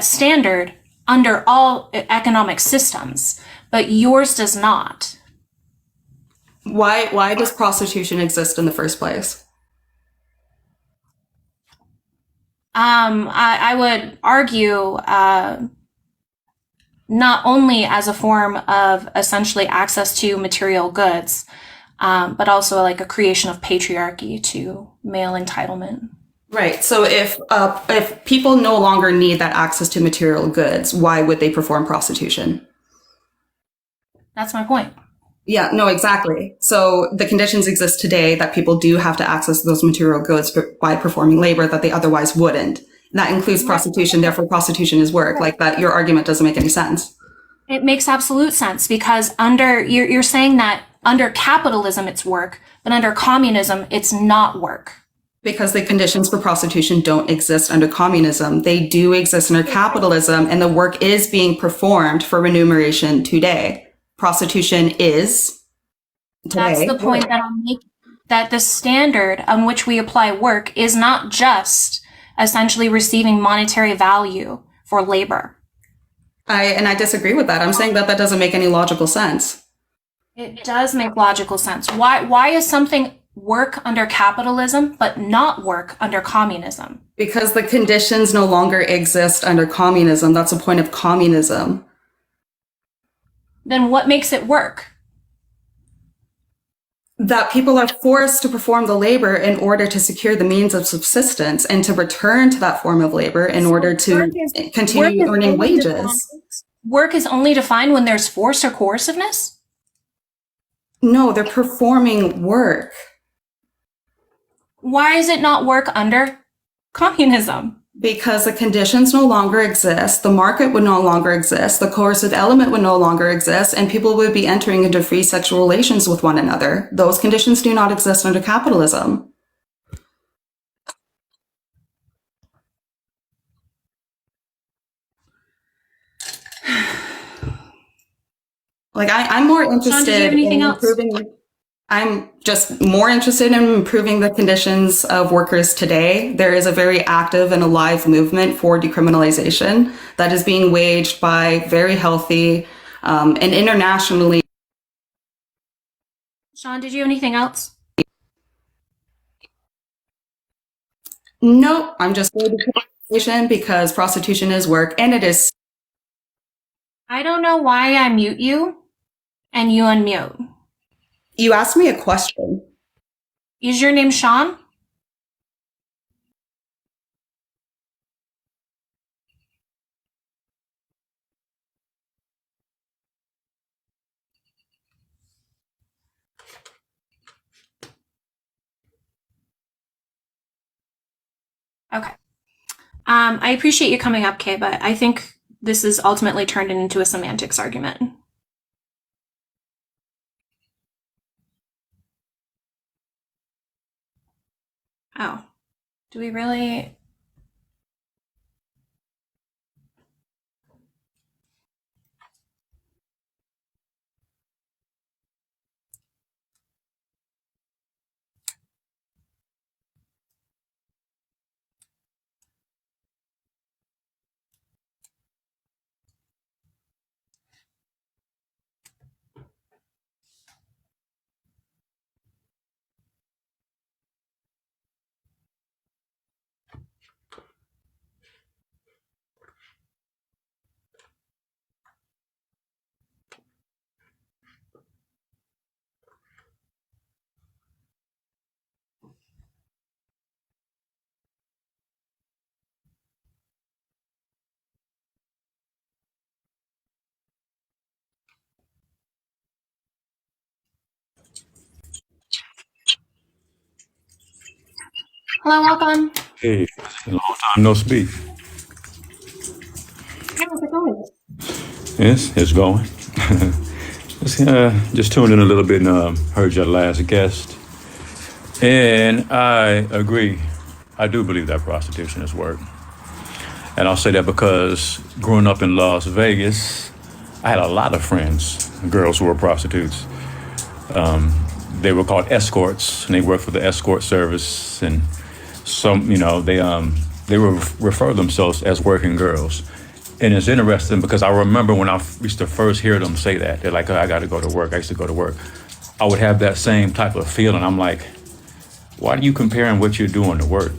standard under all economic systems, but yours does not. Why does prostitution exist in the first place? I would argue not only as a form of essentially access to material goods, but also like a creation of patriarchy to male entitlement. Right. So if people no longer need that access to material goods, why would they perform prostitution? That's my point. Yeah, no, exactly. So the conditions exist today that people do have to access those material goods by performing labor that they otherwise wouldn't. And that includes prostitution, therefore prostitution is work. Like that, your argument doesn't make any sense. It makes absolute sense because you're saying that under capitalism it's work, but under communism it's not work. Because the conditions for prostitution don't exist under communism. They do exist under capitalism, and the work is being performed for remuneration today. Prostitution is today. That's the point that I'm making, that the standard on which we apply work is not just essentially receiving monetary value for labor. I disagree with that. I'm saying that doesn't make any logical sense. It does make logical sense. Why is something work under capitalism but not work under communism? Because the conditions no longer exist under communism. That's the point of communism. Then what makes it work? That people are forced to perform the labor in order to secure the means of subsistence and to return to that form of labor in order to continue earning wages. Work is only defined when there's force or coerciveness? No, they're performing work. Why is it not work under communism? Because the conditions no longer exist, the market would no longer exist, the coercive element would no longer exist, and people would be entering into free sexual relations with one another. Those conditions do not exist under capitalism. Like, I'm more interested in improving. I'm just more interested in improving the conditions of workers today. There is a very active and alive movement for decriminalization that is being waged by very healthy and internationally. Sean, did you have anything else? No, I'm just for decriminalization because prostitution is work and it is. I don't know why I mute you and you unmute. You asked me a question. Is your name Sean? Okay. I appreciate you coming up, Kay, but I think this is ultimately turned into a semantics argument. Oh, do we really? Hello, welcome. Hey, a long time no speak. How's it going? Yes, it's going. Just tuned in a little bit and heard your last guest. And I agree. I do believe that prostitution is work. And I'll say that because growing up in Las Vegas, I had a lot of friends, girls who were prostitutes. They were called escorts, and they worked for the escort service. And some, they would refer themselves as working girls. And it's interesting because I remember when I used to first hear them say that, they're like, oh, I got to go to work. I used to go to work. I would have that same type of feeling. I'm like, why are you comparing what you're doing to work?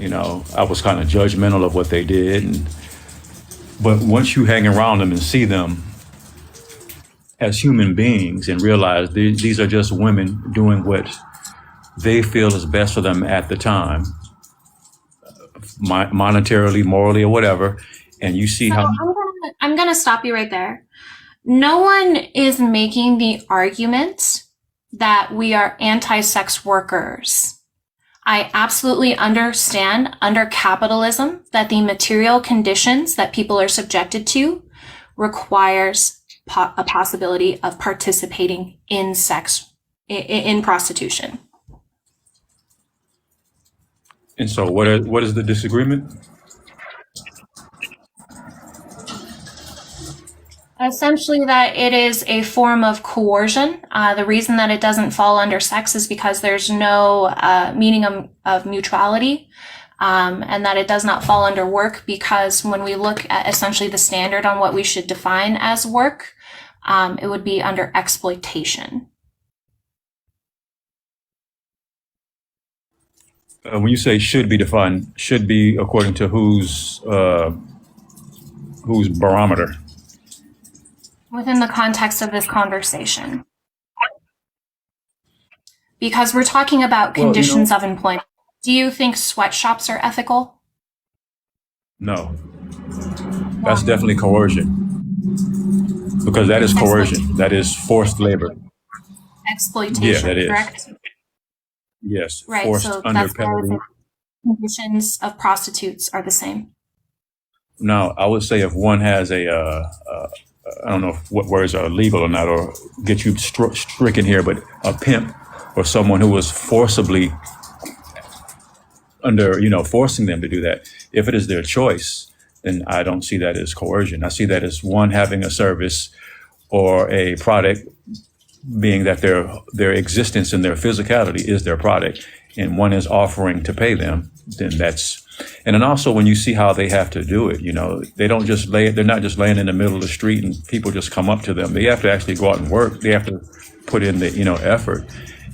I was kind of judgmental of what they did. But once you hang around them and see them as human beings and realize these are just women doing what they feel is best for them at the time, monetarily, morally, or whatever, and you see how... I'm gonna stop you right there. No one is making the argument that we are anti-sex workers. I absolutely understand under capitalism that the material conditions that people are subjected to requires a possibility of participating in in prostitution. And so what is the disagreement? Essentially that it is a form of coercion. The reason that it doesn't fall under sex is because there's no meaning of mutuality, and that it does not fall under work because when we look at essentially the standard on what we should define as work, it would be under exploitation. When you say should be defined, should be according to whose barometer? Within the context of this conversation. Because we're talking about conditions of employment. Do you think sweatshops are ethical? No. That's definitely coercion. Because that is coercion. That is forced labor. Exploitation, yeah, that is. Correct? Yes, right, forced so under that's penalty. Conditions of prostitutes are the same. Now, I would say if one has I don't know what words are legal or not, or get you stricken here, but a pimp or someone who was forcibly forcing them to do that. If it is their choice, then I don't see that as coercion. I see that as one having a service or a product, being that their existence and their physicality is their product, and one is offering to pay them, then that's... And then also when you see how they have to do it, they're not just laying in the middle of the street and people just come up to them. They have to actually go out and work. They have to put in the, effort.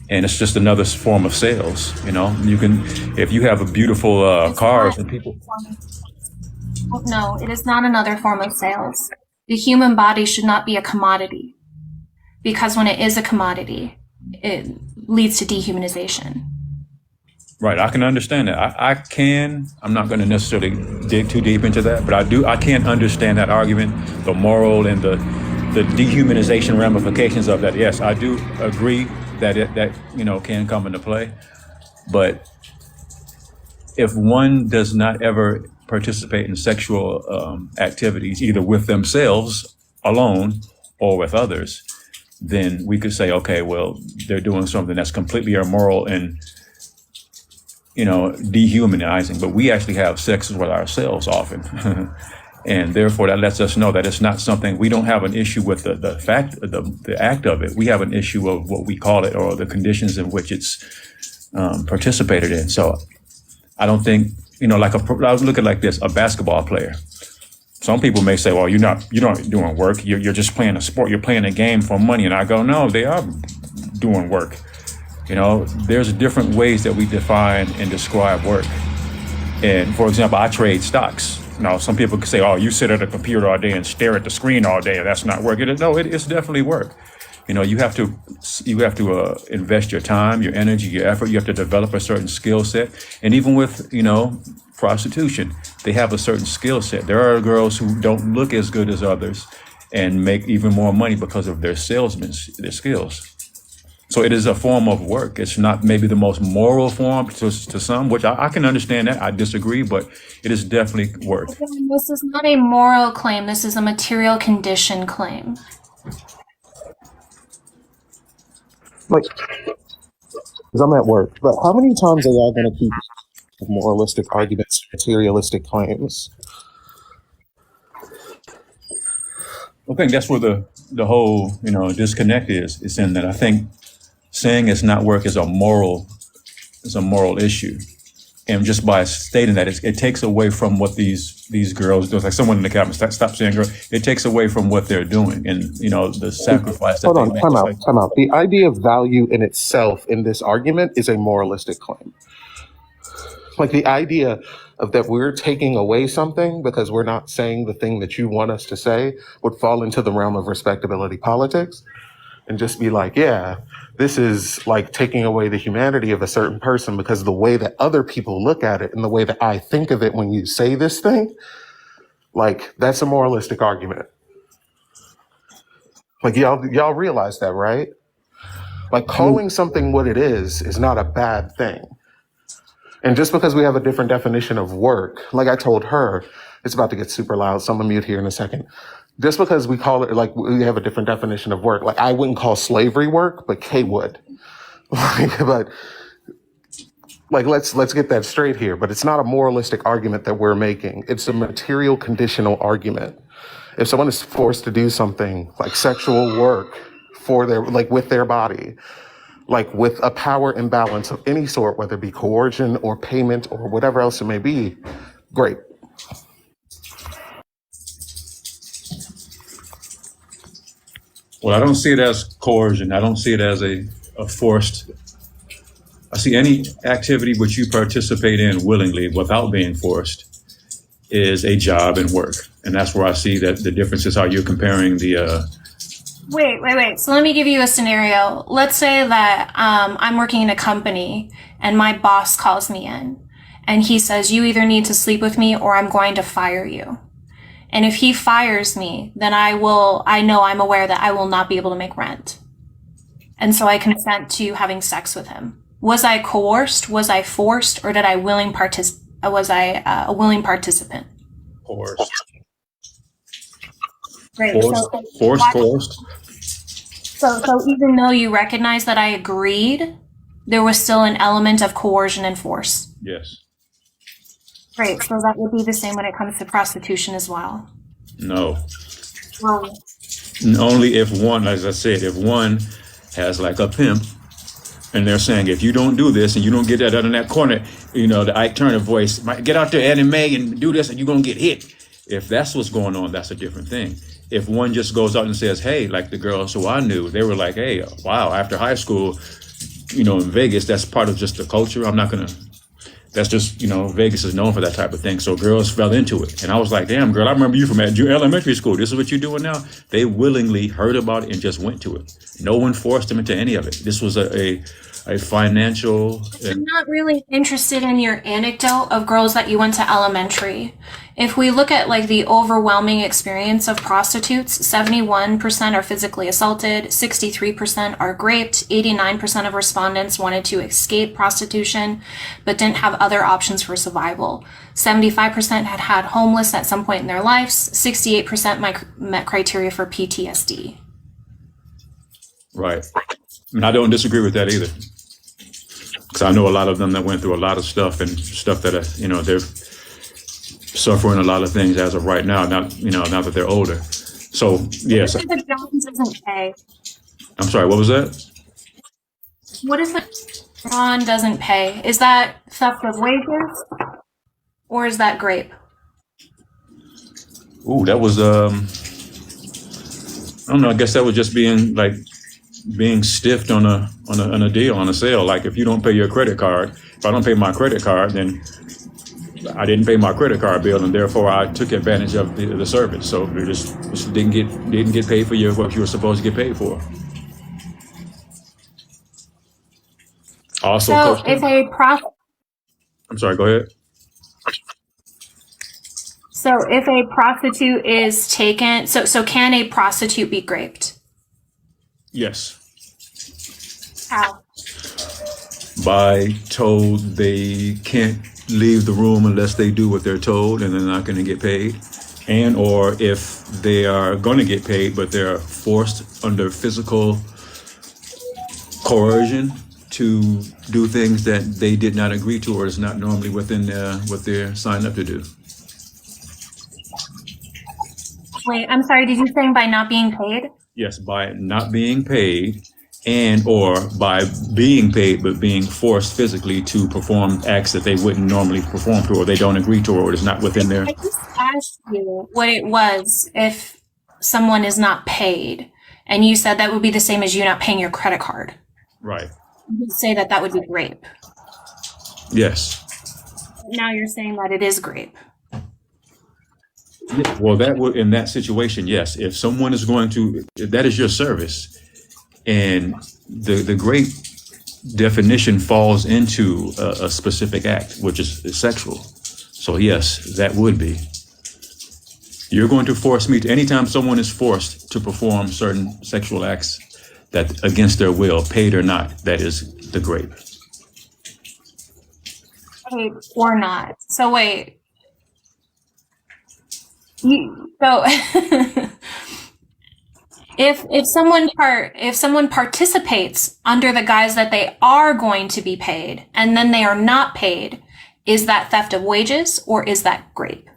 And it's just another form of sales. You can, if you have a beautiful cars and people... No, it is not another form of sales. The human body should not be a commodity, because when it is a commodity, it leads to dehumanization. Right, I can understand that. I'm not going to necessarily dig too deep into that, but I can understand that argument, the moral and the dehumanization ramifications of that. Yes, I do agree that can come into play. But if one does not ever participate in sexual activities, either with themselves alone or with others, then we could say, okay, well, they're doing something that's completely immoral and, dehumanizing. But we actually have sex with ourselves often. And therefore, that lets us know that it's not something, we don't have an issue with the fact, the act of it. We have an issue of what we call it or the conditions in which it's participated in. So I don't think, I look at it like this, a basketball player. Some people may say, well, you're not doing work. You're just playing a sport. You're playing a game for money. And I go, no, they are doing work. There's different ways that we define and describe work. And for example, I trade stocks. Some people could say, oh, you sit at a computer all day and stare at the screen all day. That's not work. It's definitely work. You have to invest your time, your energy, your effort. You have to develop a certain skill set. And even with, prostitution, they have a certain skill set. There are girls who don't look as good as others and make even more money because of their their skills. So it is a form of work. It's not maybe the most moral form to some, which I can understand that. I disagree, but it is definitely work. Again, this is not a moral claim. This is a material condition claim. Because I'm at work, but how many times are y'all going to keep moralistic arguments, materialistic claims? I think that's where the whole, disconnect is. It's in that I think saying it's not work is a moral issue. And just by stating that, it takes away from what these girls do. Like someone in the comments, stop saying girl. It takes away from what they're doing and, the sacrifice that they make. Time out. The idea of value in itself in this argument is a moralistic claim. Like the idea of that we're taking away something because we're not saying the thing that you want us to say would fall into the realm of respectability politics and just be like, yeah, this is like taking away the humanity of a certain person because the way that other people look at it and the way that I think of it when you say this thing, like that's a moralistic argument. Like y'all realize that, right? Like calling something what it is not a bad thing. And just because we have a different definition of work, like I told her, it's about to get super loud, so I'm gonna mute here in a second. Just because we call it, like we have a different definition of work, like I wouldn't call slavery work, but Kay would. But let's get that straight here. But it's not a moralistic argument that we're making. It's a material conditional argument. If someone is forced to do something like sexual work with their body, like with a power imbalance of any sort, whether it be coercion or payment or whatever else it may be, great. Well, I don't see it as coercion. I don't see it as a forced. I see any activity which you participate in willingly without being forced is a job and work. And that's where I see that the difference is how you're comparing the... Wait. So let me give you a scenario. Let's say that I'm working in a company and my boss calls me in and he says, you either need to sleep with me or I'm going to fire you. And if he fires me, then I'm aware that I will not be able to make rent. And so I consent to having sex with him. Was I coerced? Was I forced? Or was I a willing participant? Coerced. Right. Coerced. So even though you recognize that I agreed, there was still an element of coercion and force. Yes. Right. So that would be the same when it comes to prostitution as well. No. Well, Only if one, as I said, if one has like a pimp and they're saying, if you don't do this and you don't get that out in that corner, the Ike Turner voice, might get out there, Annie Mae, and do this and you're going to get hit. If that's what's going on, that's a different thing. If one just goes out and says, hey, like the girls who I knew, they were like, hey, wow, after high school, in Vegas, that's part of just the culture. I'm not going to, that's just, Vegas is known for that type of thing. So girls fell into it. And I was like, damn, girl, I remember you from elementary school. This is what you're doing now. They willingly heard about it and just went to it. No one forced them into any of it. This was a a financial. I'm not really interested in your anecdote of girls that you went to elementary. If we look at like the overwhelming experience of prostitutes, 71% are physically assaulted, 63% are raped, 89% of respondents wanted to escape prostitution but didn't have other options for survival. 75% had had homeless at some point in their lives, 68% met criteria for PTSD. Right. And I don't disagree with that either. Because I know a lot of them that went through a lot of stuff and stuff that, they're suffering a lot of things as of right now, now that they're older. So, yes. What if the Jones doesn't pay? I'm sorry, what was that? What if the Ron doesn't pay? Is that theft of wages? Or is that grape? Ooh, that was, I don't know, I guess that was just being stiffed on a deal, on a sale. Like if you don't pay your credit card, if I don't pay my credit card, then I didn't pay my credit card bill, and therefore I took advantage of the service. So you just didn't get paid for what you were supposed to get paid for. Also, so if I'm sorry, go ahead. So if a prostitute is taken, so can a prostitute be raped? Yes. How? By told they can't leave the room unless they do what they're told, and they're not going to get paid. And or if they are going to get paid, but they're forced under physical coercion to do things that they did not agree to or is not normally within what they're signed up to do. Wait, I'm sorry, did you say by not being paid? Yes, by not being paid and or by being paid but being forced physically to perform acts that they wouldn't normally perform to, or they don't agree to, or is not within their... I just asked you what it was if someone is not paid, and you said that would be the same as you not paying your credit card. Right. You would say that would be rape. Yes. Now you're saying that it is grape. Yeah, well, that would, in that situation, yes. If someone is going to, that is your service, and the grape definition falls into a specific act, which is sexual. So yes, that would be. You're going to force me to, anytime someone is forced to perform certain sexual acts that against their will, paid or not, that is the grape. Paid or not. So wait. If someone participates under the guise that they are going to be paid and then they are not paid, is that theft of wages or is that grape?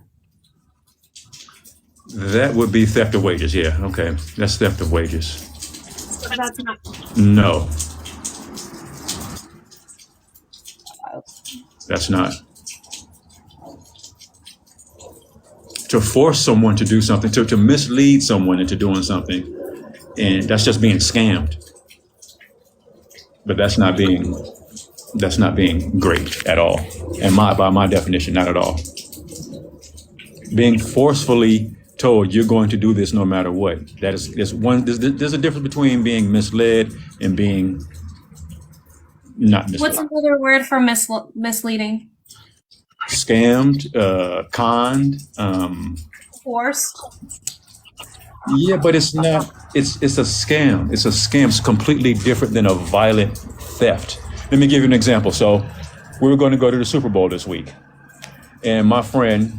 That would be theft of wages. Yeah. Okay. That's theft of wages. So that's not. No. That's not. To force someone to do something, to mislead someone into doing something, and that's just being scammed. But that's not being great at all. And by my definition, not at all. Being forcefully told you're going to do this no matter what. There's a difference between being misled and being not misled. What's another word for misleading? Scammed, conned, Forced. Yeah, but it's not. It's a scam. It's a scam. It's completely different than a violent theft. Let me give you an example. So, we were going to go to the Super Bowl this week, and my friend,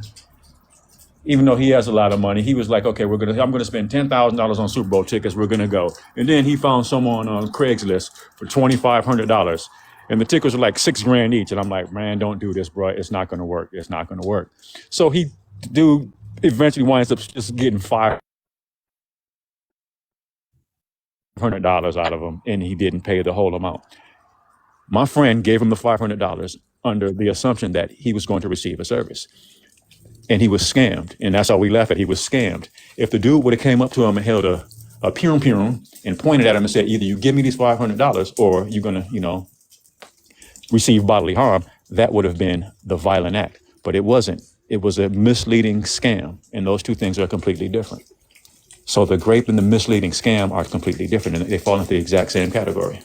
even though he has a lot of money, he was like, "Okay, I'm going to spend $10,000 on Super Bowl tickets. We're going to go." And then he found someone on Craigslist for $2,500. And the tickets were like $6,000 each. And I'm like, man, don't do this, bro. It's not going to work. It's not going to work. So dude eventually winds up just getting $500 out of him. And he didn't pay the whole amount. My friend gave him the $500 under the assumption that he was going to receive a service. And he was scammed. And that's how we left it. He was scammed. If the dude would have came up to him and held a pum and pointed at him and said, either you give me these $500 or you're going to, receive bodily harm, that would have been the violent act. But it wasn't. It was a misleading scam. And those two things are completely different. So the grape and the misleading scam are completely different, and they fall into the exact same category.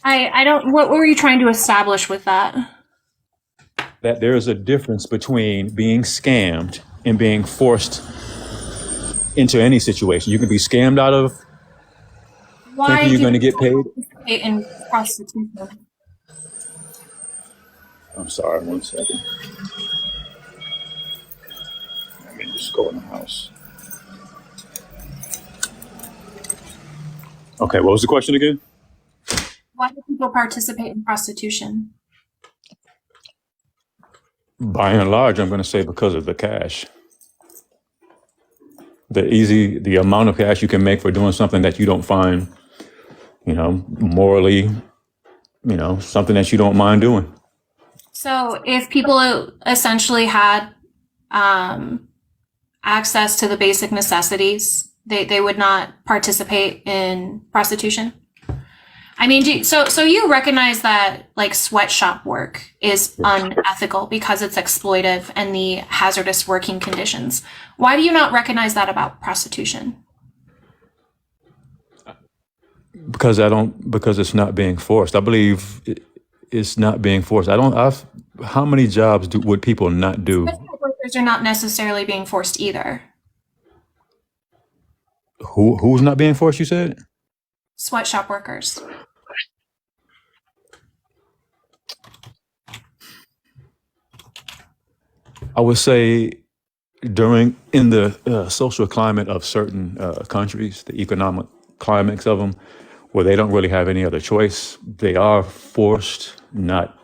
I don't. What were you trying to establish with that? That there is a difference between being scammed and being forced into any situation. You can be scammed out of Why thinking you're do going to get paid. people participate in prostitution? I'm sorry, 1 second. Let me just go in the house. Okay, what was the question again? Why do people participate in prostitution? By and large, I'm going to say because of the cash. The amount of cash you can make for doing something that you don't find, morally, something that you don't mind doing. So if people essentially had access to the basic necessities, they would not participate in prostitution? I mean, so you recognize that like sweatshop work is unethical because it's exploitive and the hazardous working conditions. Why do you not recognize that about prostitution? Because it's not being forced. I believe it's not being forced. How many jobs would people not do? Sweatshop workers are not necessarily being forced either. Who's not being forced, you said? Sweatshop workers. I would say in the social climate of certain countries, the economic climates of them, where they don't really have any other choice, they are forced, not,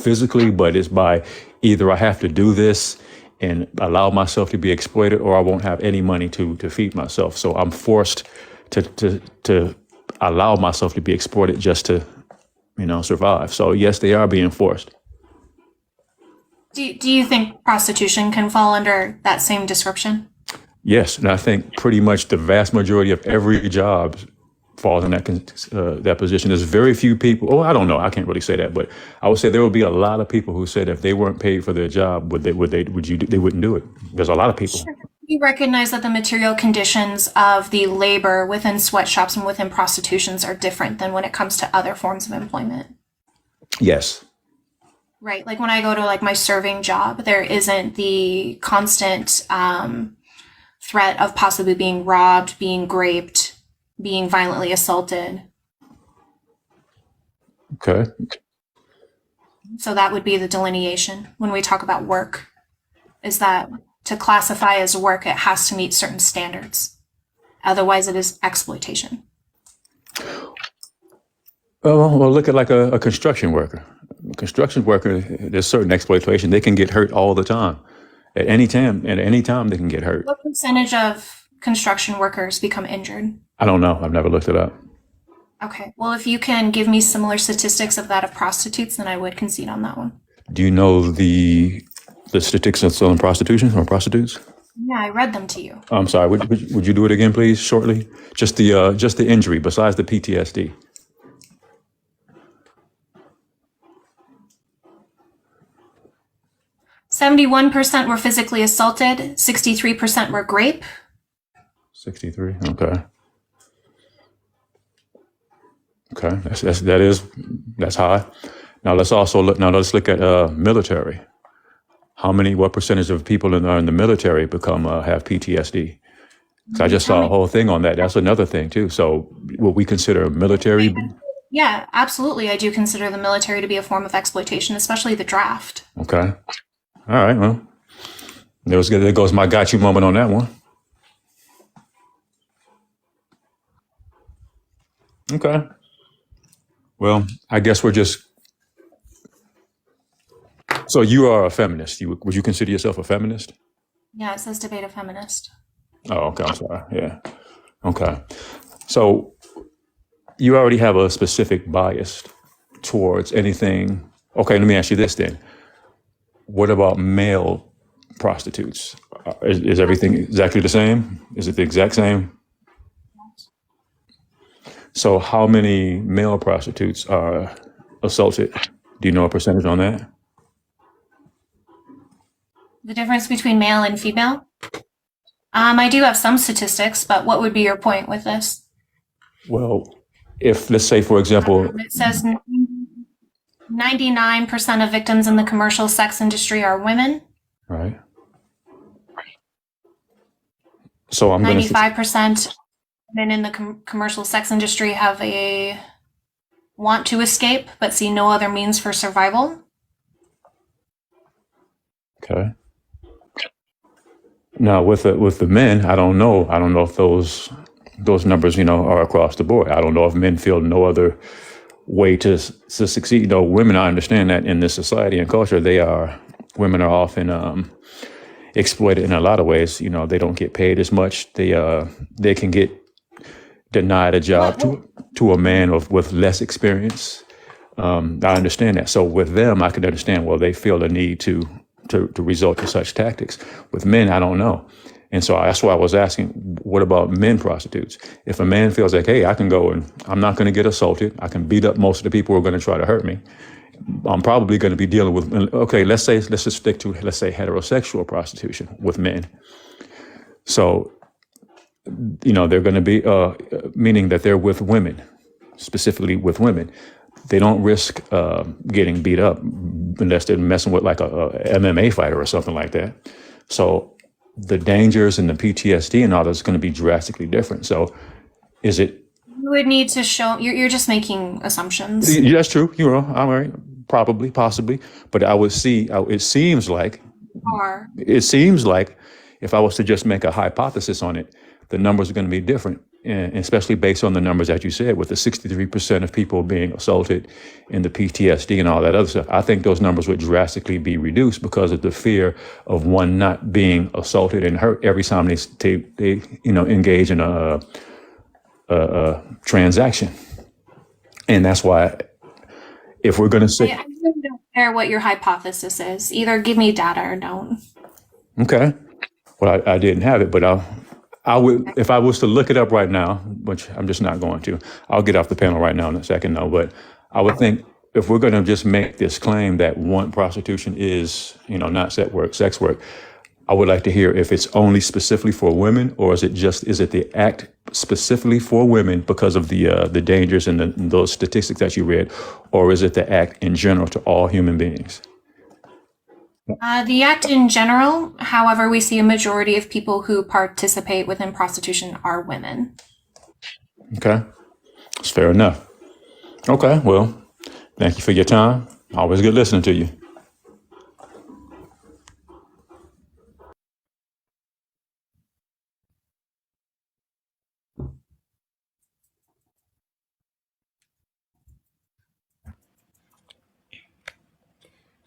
physically, but it's by either I have to do this and allow myself to be exploited, or I won't have any money to feed myself. So I'm forced to allow myself to be exploited just to, survive. So yes, they are being forced. Do you think prostitution can fall under that same description? Yes, and I think pretty much the vast majority of every job falls in that position. There's very few people. Oh, I don't know. I can't really say that, but I would say there would be a lot of people who said if they weren't paid for their job, they wouldn't do it. There's a lot of people. Sure. You recognize that the material conditions of the labor within sweatshops and within prostitutions are different than when it comes to other forms of employment. Yes. Right. Like when I go to like my serving job, there isn't the constant threat of possibly being robbed, being raped, being violently assaulted. Okay. So that would be the delineation when we talk about work, is that to classify as work, it has to meet certain standards. Otherwise, it is exploitation. Well, look at like a construction worker. A construction worker, there's certain exploitation. They can get hurt all the time. At any time, they can get hurt. What percentage of construction workers become injured? I don't know. I've never looked it up. Okay. Well, if you can give me similar statistics of that of prostitutes, then I would concede on that one. Do you know the statistics on prostitution or prostitutes? Yeah, I read them to you. I'm sorry. Would you do it again, please, shortly? Just the injury besides the PTSD. 71% were physically assaulted, 63% were rape. 63. Okay. Okay. That's high. Now let's look at military. What percentage of people in the military have PTSD? So I just saw a whole thing on that. That's another thing too. So what we consider military. Yeah, absolutely. I do consider the military to be a form of exploitation, especially the draft. Okay. All right. Well, there goes my got you moment on that one. Okay. Well, I guess so you are a feminist. Would you consider yourself a feminist? Yeah, it says debate a feminist. Oh, okay. I'm sorry. Yeah. Okay. So you already have a specific bias towards anything. Okay, let me ask you this then. What about male prostitutes? Is everything exactly the same? Is it the exact same? So how many male prostitutes are assaulted? Do you know a percentage on that? The difference between male and female? I do have some statistics, but what would be your point with this? Well, if, let's say, for example, It says 99% of victims in the commercial sex industry are women. right? So I'm going to, 95% women in the commercial sex industry have a want to escape but see no other means for survival. okay. Now with the men, I don't know. I don't know if those numbers, are across the board. I don't know if men feel no other way to succeed. Women, I understand that in this society and culture, women are often exploited in a lot of ways. They don't get paid as much. They can get denied a job to a man with less experience. I understand that. So with them, I can understand. Well, they feel the need to resort to such tactics. With men, I don't know. And so that's why I was asking, what about men prostitutes? If a man feels like, hey, I can go and I'm not going to get assaulted, I can beat up most of the people who are going to try to hurt me, I'm probably going to be dealing with, okay, let's just stick to, let's say, heterosexual prostitution with men. So, they're going to be, meaning that they're with women, specifically with women. They don't risk getting beat up unless they're messing with like a MMA fighter or something like that. So the dangers and the PTSD and all that's going to be drastically different. So is it? You would need to show, you're just making assumptions. Yeah, that's true. I'm right. Probably, possibly. But I would see, it seems like if I was to just make a hypothesis on it, the numbers are going to be different. And especially based on the numbers that you said, with the 63% of people being assaulted and the PTSD and all that other stuff, I think those numbers would drastically be reduced because of the fear of one not being assaulted and hurt every time they engage in a transaction. And that's why, if we're going to say, I really don't care what your hypothesis is. Either give me data or don't. okay, well, I didn't have it, but I would, if I was to look it up right now, which I'm just not going to. I'll get off the panel right now in a second, though. But I would think if we're going to just make this claim that prostitution is, not sex work, I would like to hear if it's only specifically for women, or is it the act specifically for women because of the dangers and those statistics that you read, or is it the act in general to all human beings? The act in general, however, we see a majority of people who participate within prostitution are women. Okay, that's fair enough. Okay, well, thank you for your time. Always good listening to you.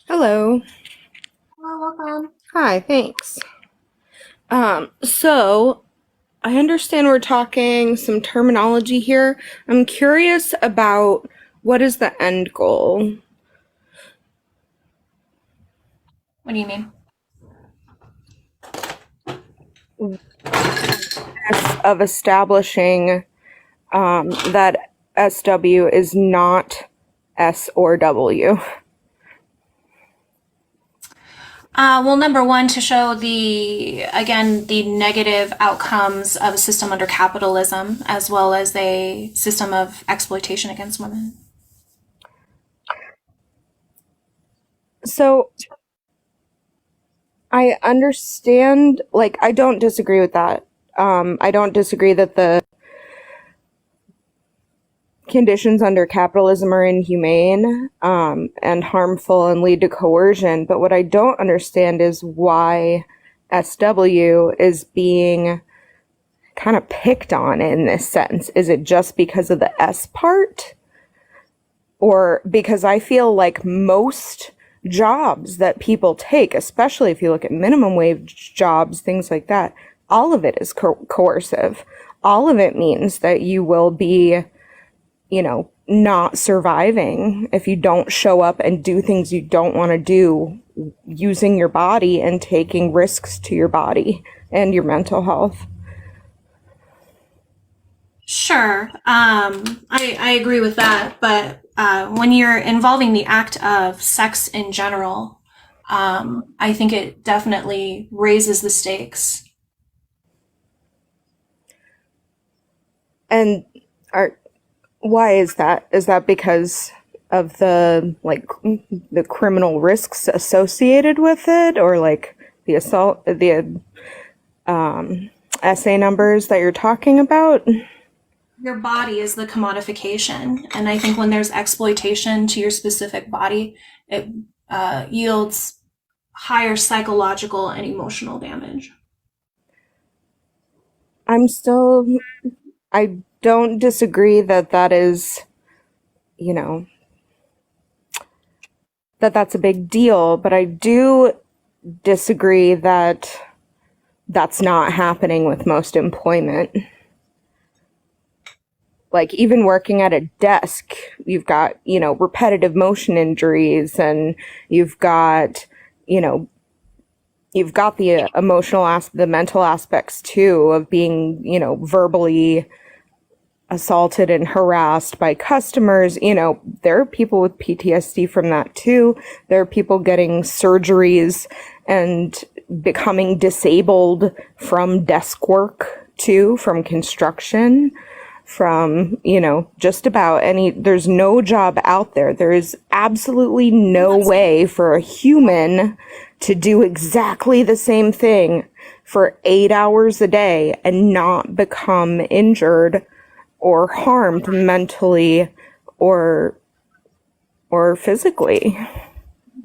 Hello. Oh, welcome. Hi, thanks. So I understand we're talking some terminology here. I'm curious about what is the end goal? What do you mean? Of establishing that SW is not S or W. Well, number one, to show the negative outcomes of a system under capitalism, as well as a system of exploitation against women. So I understand, I don't disagree with that. I don't disagree that the conditions under capitalism are inhumane and harmful and lead to coercion. But what I don't understand is why SW is being kind of picked on in this sense. Is it just because of the S part? Or because I feel like most jobs that people take, especially if you look at minimum wage jobs, things like that, all of it is coercive. All of it means that you will be not surviving if you don't show up and do things you don't want to do, using your body and taking risks to your body and your mental health. Sure. I agree with that. But when you're involving the act of sex in general, I think it definitely raises the stakes. And Why is that? Is that because of the criminal risks associated with it, or like the assault, the essay numbers that you're talking about? Your body is the commodification, and I think when there's exploitation to your specific body, it yields higher psychological and emotional damage. I don't disagree that that is, you know, that that's a big deal, but I do disagree that that's not happening with most employment. Like, even working at a desk, you've got, repetitive motion injuries, and you've got, the the mental aspects too of being, verbally assaulted and harassed by customers. There are people with PTSD from that too. There are people getting surgeries and becoming disabled from desk work too, from construction, from, just about there's no job out there. There is absolutely no way for a human to do exactly the same thing for 8 hours a day and not become injured or harmed mentally or physically.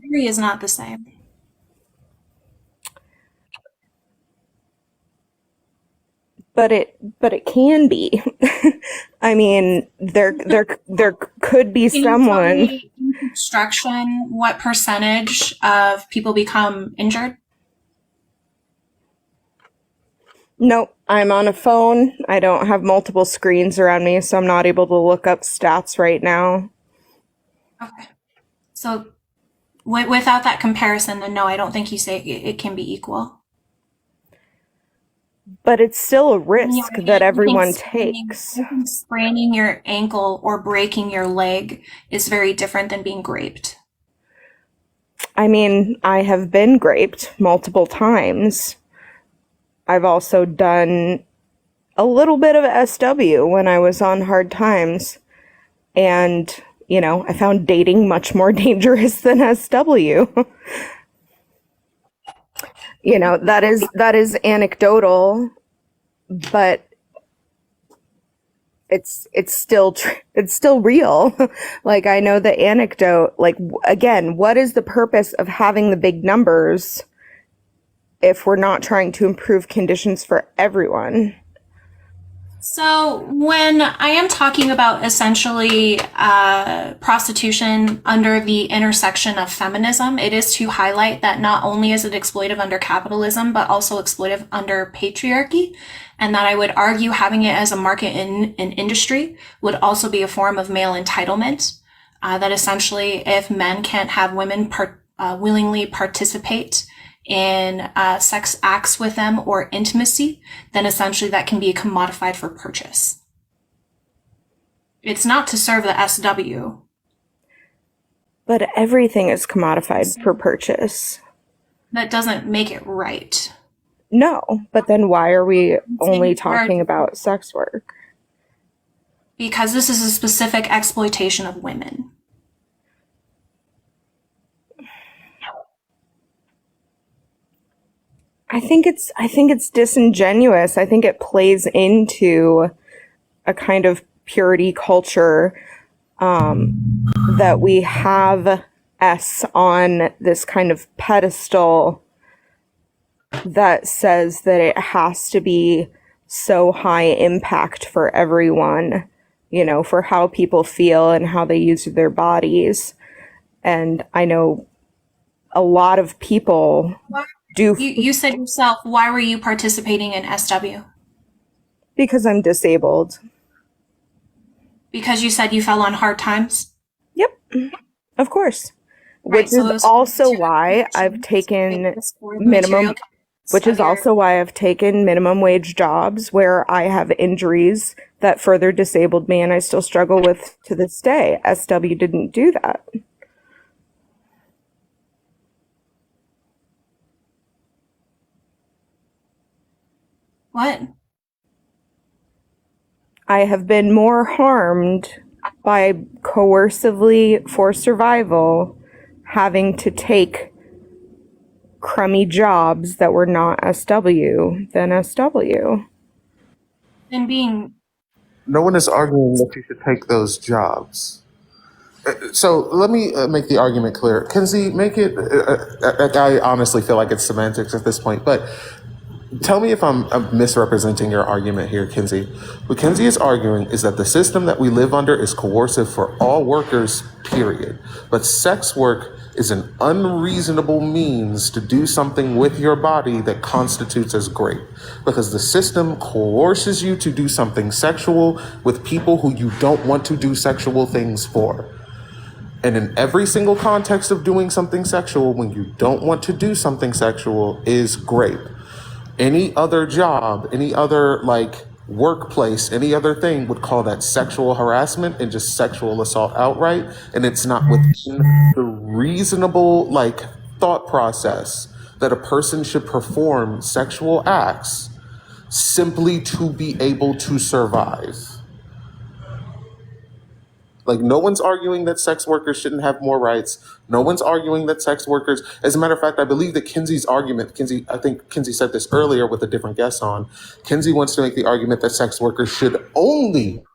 Theory is not the same. But it can be. I mean, there could be Can someone. you tell me in construction what percentage of people become injured? Nope, I'm on a phone. I don't have multiple screens around me, so I'm not able to look up stats right now. Okay. So without that comparison, then no, I don't think you say it can be equal. But it's still a risk that everyone takes. Spraining your ankle or breaking your leg is very different than being raped. I mean, I have been raped multiple times. I've also done a little bit of SW when I was on hard times. And, I found dating much more dangerous than SW. That is anecdotal, but it's still real. Like, I know the anecdote, like, again, what is the purpose of having the big numbers if we're not trying to improve conditions for everyone? So when I am talking about essentially prostitution under the intersection of feminism, it is to highlight that not only is it exploitive under capitalism, but also exploitive under patriarchy, and that I would argue having it as a market in an industry would also be a form of male entitlement, that essentially if men can't have women willingly participate in sex acts with them or intimacy, then essentially that can be commodified for purchase. It's not to serve the SW. But everything is commodified for purchase. That doesn't make it right. No, but then why are we only talking about sex work? Because this is a specific exploitation of women. I think it's disingenuous. I think it plays into a kind of purity culture that we have S on this kind of pedestal that says that it has to be so high impact for everyone, for how people feel and how they use their bodies. And I know a lot of people do. You said yourself, why were you participating in SW? Because I'm disabled. Because you said you fell on hard times? Yep, of course. Right, Which is also why I've taken minimum wage jobs where I have injuries that further disabled me and I still struggle with to this day. SW didn't do that. What? I have been more harmed by coercively, for survival, having to take crummy jobs that were not SW than SW. And being No one is arguing that you should take those jobs. So let me make the argument clear. Kenzie, make it, I honestly feel like it's semantics at this point, but tell me if I'm misrepresenting your argument here, Kinsey. What Kinsey is arguing is that the system that we live under is coercive for all workers, period. But sex work is an unreasonable means to do something with your body that constitutes as great. Because the system coerces you to do something sexual with people who you don't want to do sexual things for. And in every single context of doing something sexual, when you don't want to do something sexual, is great. Any other job, any other workplace, any other thing would call that sexual harassment and just sexual assault outright. And it's not within the reasonable thought process that a person should perform sexual acts simply to be able to survive. No one's arguing that sex workers shouldn't have more rights. No one's arguing that sex workers, as a matter of fact, I believe that Kinsey's argument, I think Kinsey said this earlier with a different guest on, Kinsey wants to make the argument that sex workers should only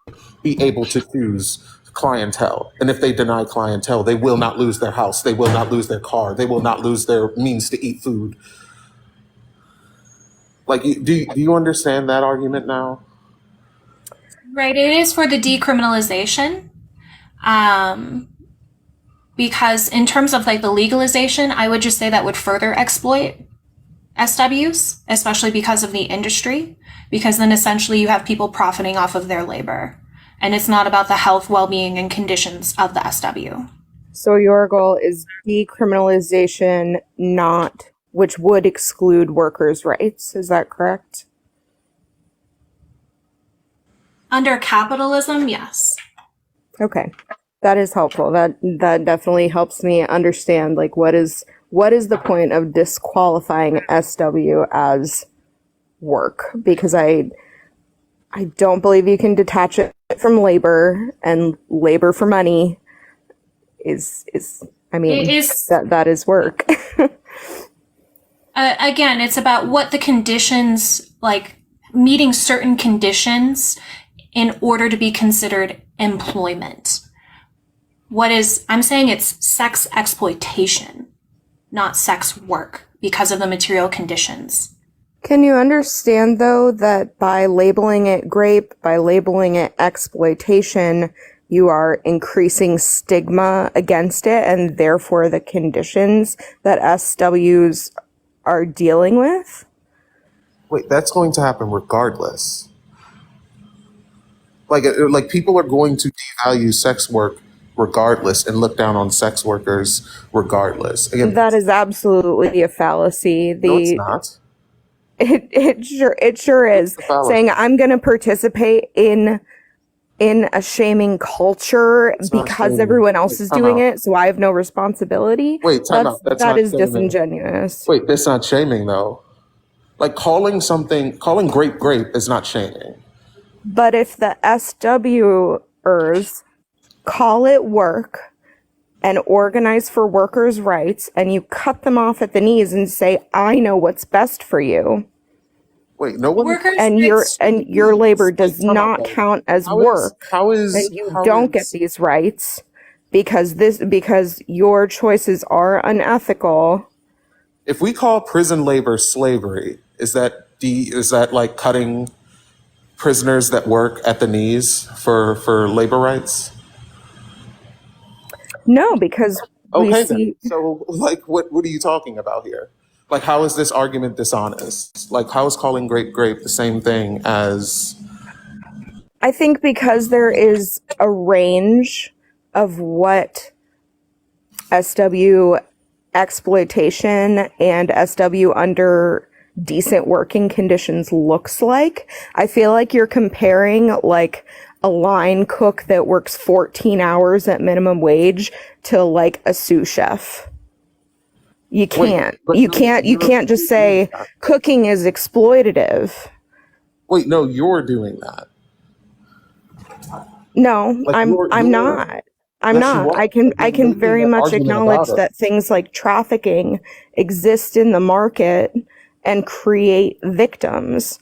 be able to choose clientele. And if they deny clientele, they will not lose their house. They will not lose their car. They will not lose their means to eat food. Do you understand that argument now? right, it is for the decriminalization. Because in terms of the legalization, I would just say that would further exploit SWs, especially because of the industry, because then essentially you have people profiting off of their labor. And it's not about the health, well-being, and conditions of the SW. So your goal is decriminalization, which would exclude workers' rights. Is that correct? Under capitalism, yes. Okay. That is helpful. That definitely helps me understand what is the point of disqualifying SW as work, because I don't believe you can detach it from labor, and labor for money is that is work. Again, it's about what the conditions, meeting certain conditions in order to be considered employment. I'm saying it's sex exploitation, not sex work, because of the material conditions. Can you understand, though, that by labeling it grape, by labeling it exploitation, you are increasing stigma against it and therefore the conditions that SWs are dealing with? Wait, that's going to happen regardless. People are going to devalue sex work regardless and look down on sex workers regardless. Again, that is absolutely a fallacy. No, it's not. It sure is. Saying I'm going to participate in a shaming culture because everyone else is doing it, so I have no responsibility. Wait, time out. That is disingenuous. Wait, that's not shaming though. Calling grape is not shaming. But if the SWers call it work and organize for workers' rights, and you cut them off at the knees and say, I know what's best for you. Wait, no one. And your labor does not count as work. And you don't get these rights because your choices are unethical. If we call prison labor slavery, is that cutting prisoners that work at the knees for labor rights? No, because then. So what are you talking about here? How is this argument dishonest? How is calling grape the same thing as? I think because there is a range of what SW exploitation and SW under decent working conditions looks like. I feel like you're comparing a line cook that works 14 hours at minimum wage to a sous chef. You can't. You can't just say cooking is exploitative. Wait, no, you're doing that. No, Like I'm not. I'm yes, you not. are. I You're can making very an much argument about acknowledge it. that things like trafficking exist in the market and create victims,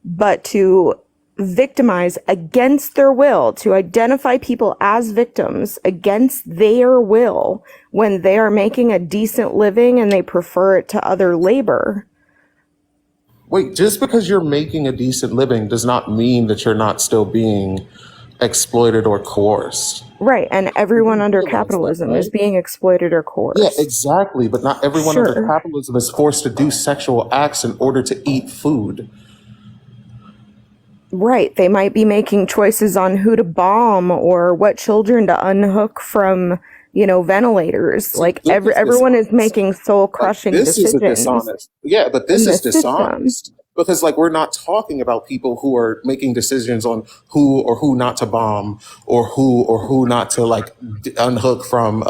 but to victimize against their will, to identify people as victims against their will when they are making a decent living and they prefer it to other labor. Wait, just because you're making a decent living does not mean that you're not still being exploited or coerced. Right. And You everyone do under realize that, capitalism is right? being exploited or Yeah, coerced. exactly. But not everyone under Sure. capitalism is forced to do sexual acts in order to eat food. Right. They might be making choices on who to bomb or what children to unhook from, ventilators. See, Like this is everyone is dishonest. making soul Like crushing this is a decisions dishonest. Yeah, but in this the is system. dishonest because like we're not talking about people who are making decisions on who or who not to bomb or who not to like unhook from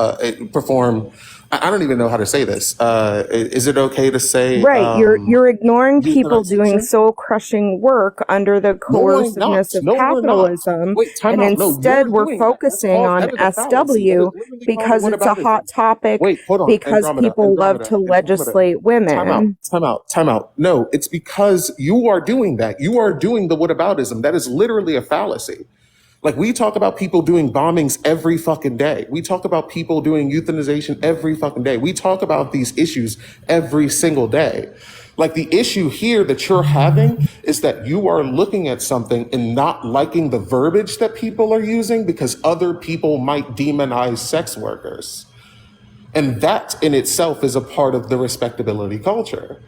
perform. I don't even know how to say this. Is it okay to say Right. You're ignoring people doing euthanization? soul crushing work under the No, I'm not. coerciveness of No, we're not. capitalism. Wait, time And out. No, you're instead we're doing that. That's focusing called on that is a fallacy. That is SW literally called because it's a whataboutism. hot topic, Wait, hold on. because people love to Andromeda. legislate Time out. women. Time out. Time out. No, it's because you are doing that. You are doing the whataboutism. That is literally a fallacy. Like we talk about people doing bombings every fucking day. We talk about people doing euthanization every fucking day. We talk about these issues every single day. Like the issue here that you're having is that you are looking at something and not liking the verbiage that people are using because other people might demonize sex workers. And that in itself is a part of the respectability culture.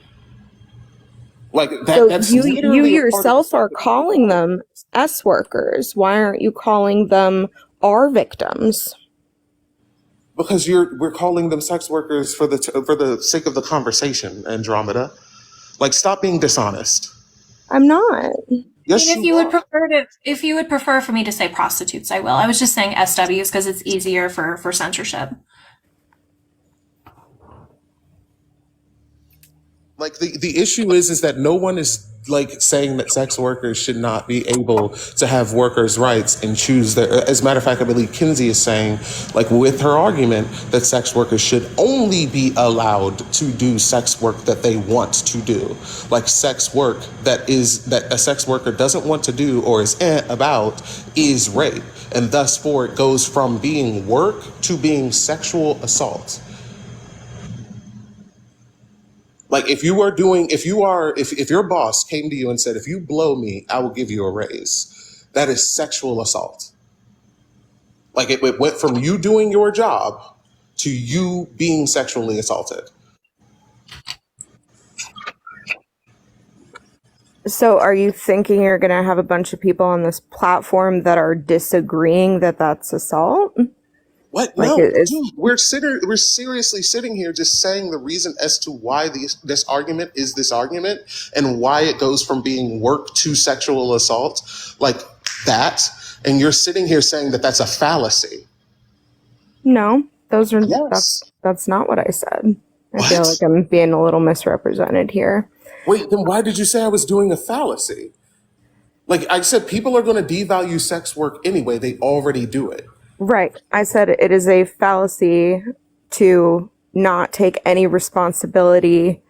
Like So that's you literally a part of yourself are respectability calling culture. them S workers. Why aren't you calling them R victims? Because we're calling them sex workers for the sake of the conversation, Andromeda. Like stop being dishonest. I'm not. I mean, Yes, you are. if you would prefer for me to say prostitutes, I will. I was just saying SWs because it's easier for censorship. Like the issue is that no one is like saying that sex workers should not be able to have workers' rights and choose their. As a matter of fact, I believe Kinsey is saying, like with her argument, that sex workers should only be allowed to do sex work that they want to do, like sex work that a sex worker doesn't want to do or is about is rape, and thus for it goes from being work to being sexual assault. Like if your boss came to you and said, if you blow me, I will give you a raise. That is sexual assault. Like it went from you doing your job to you being sexually assaulted. So are you thinking you're going to have a bunch of people on this platform that are disagreeing that that's assault? What? Like No, it's dude, we're seriously sitting here just saying the reason as to why this argument is this argument and why it goes from being work to sexual assault like that. And you're sitting here saying that that's a fallacy. no, Yes. that's not what I said. I feel What? like I'm being a little misrepresented here. Wait, then why did you say I was doing a fallacy? Like I said, people are going to devalue sex work anyway. They already do it. Right. I said it is a fallacy to not take any responsibility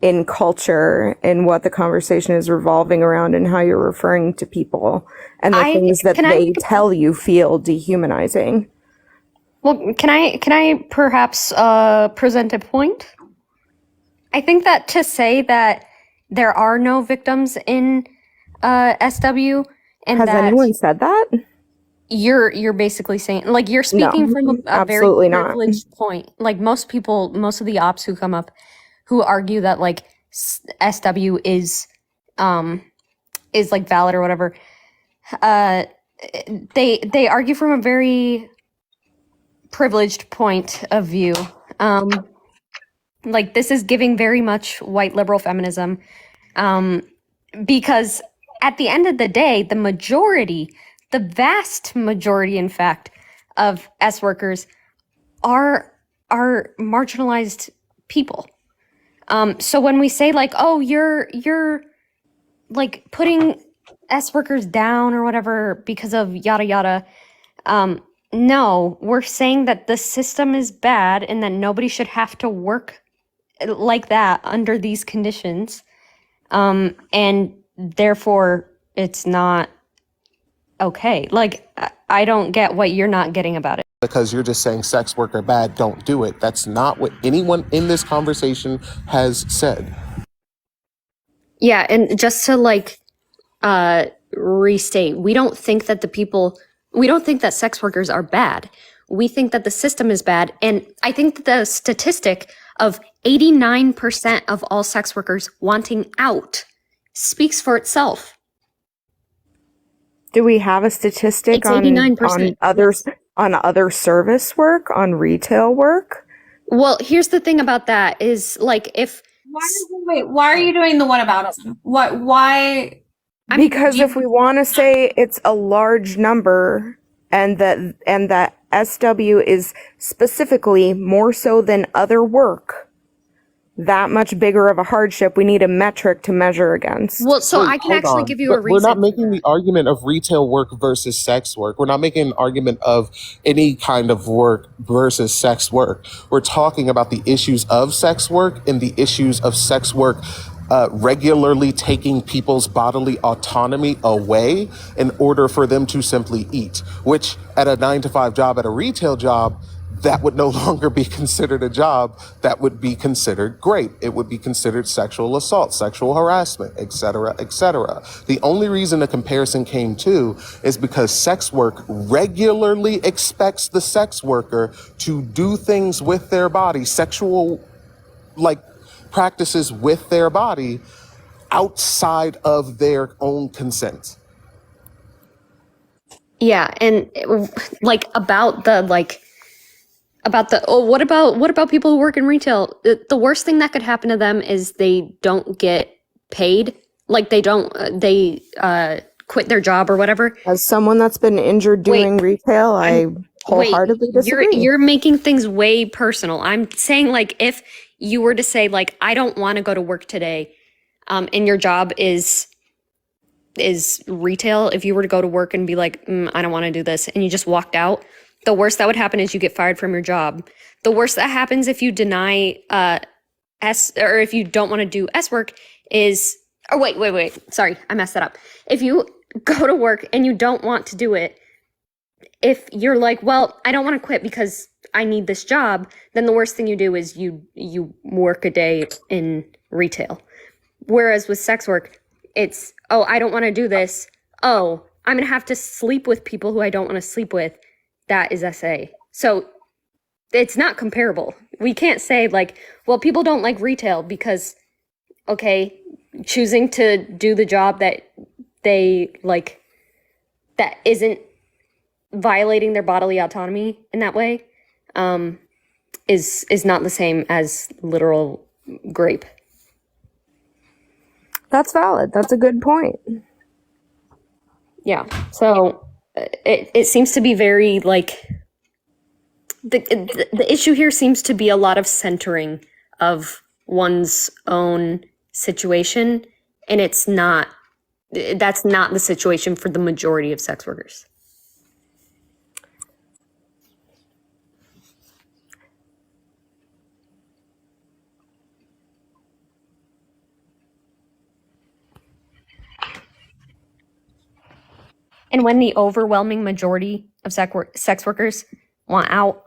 in culture and what the conversation is revolving around and how you're referring to people and the things that Can I they make a tell you feel dehumanizing. Well, can I perhaps present a point? I think that to say that there are no victims in SW and Has that anyone said that? you're basically saying, like, you're No, speaking from a very absolutely not. privileged point. Like most of the ops who come up who argue that like SW is like valid or whatever, they argue from a very privileged point of view. Like this is giving very much white liberal feminism, because at the end of the day, the vast majority, in fact, of S workers are marginalized people. So when we say like, oh, you're like putting S workers down or whatever because of yada yada. No, we're saying that the system is bad and that nobody should have to work like that under these conditions. And therefore it's not okay. Like, I don't get what you're not getting about it. Because you're just saying sex work are bad, don't do it. That's not what anyone in this conversation has said. Yeah, and just to like restate, we don't think that sex workers are bad. We think that the system is bad. And I think that the statistic of 89% of all sex workers wanting out speaks for itself. Do we have a statistic It's on 89%. other service work, on retail work? Well, here's the thing about that is like if Why are you doing the whataboutism? Why? Because if we want to say it's a large number and that SW is specifically more so than other work, that much bigger of a hardship, we need a metric to measure against. Well, so Wait, I can hold actually on. give you a But reason. we're not making the argument of retail work versus sex work. We're not making an argument of any kind of work versus sex work. We're talking about the issues of sex work and the issues of sex work regularly taking people's bodily autonomy away in order for them to simply eat, which at a 9-to-5 job, at a retail job, that would no longer be considered a job. That would be considered rape. It would be considered sexual assault, sexual harassment, etc., etc. The only reason the comparison came to is because sex work regularly expects the sex worker to do things with their body, sexual, like, practices with their body outside of their own consent. Yeah, and like about the what about people who work in retail? The worst thing that could happen to them is they don't get paid. Like they quit their job or whatever. As someone that's been injured doing retail, I wholeheartedly disagree. You're making things way personal. I'm saying like if you were to say like I don't want to go to work today, and your job is retail, if you were to go to work and be like, I don't want to do this, and you just walked out, the worst that would happen is you get fired from your job. The worst that happens if you deny or if you don't want to do S work is, oh wait, sorry, I messed that up. If you go to work and you don't want to do it, if you're like, well, I don't want to quit because I need this job, then the worst thing you do is you work a day in retail. Whereas with sex work, it's, oh, I don't want to do this. Oh, I'm going to have to sleep with people who I don't want to sleep with. That is SA. So it's not comparable. We can't say like, well, people don't like retail because, okay, choosing to do the job that they like, that isn't violating their bodily autonomy in that way, is not the same as literal rape. That's valid. That's a good point. Yeah. So it seems to be very like the issue here seems to be a lot of centering of one's own situation, and that's not the situation for the majority of sex workers. And when the overwhelming majority of sex workers want out,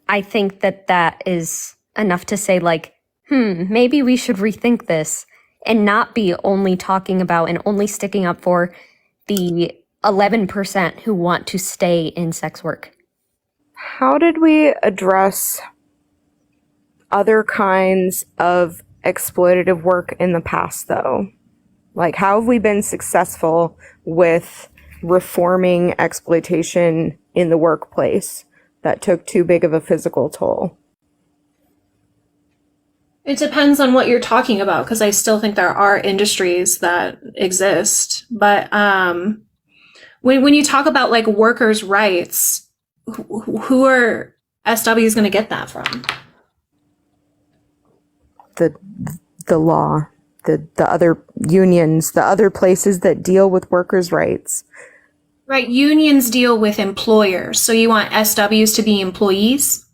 I think that is enough to say like, maybe we should rethink this and not be only talking about and only sticking up for the 11% who want to stay in sex work. How did we address other kinds of exploitative work in the past, though? Like, how have we been successful with reforming exploitation in the workplace that took too big of a physical toll? It depends on what you're talking about, because I still think there are industries that exist. But when you talk about like workers' rights, who are SWs going to get that from? The law. the other unions, the other places that deal with workers' rights. Right, unions deal with employers, so you want SWs to be employees?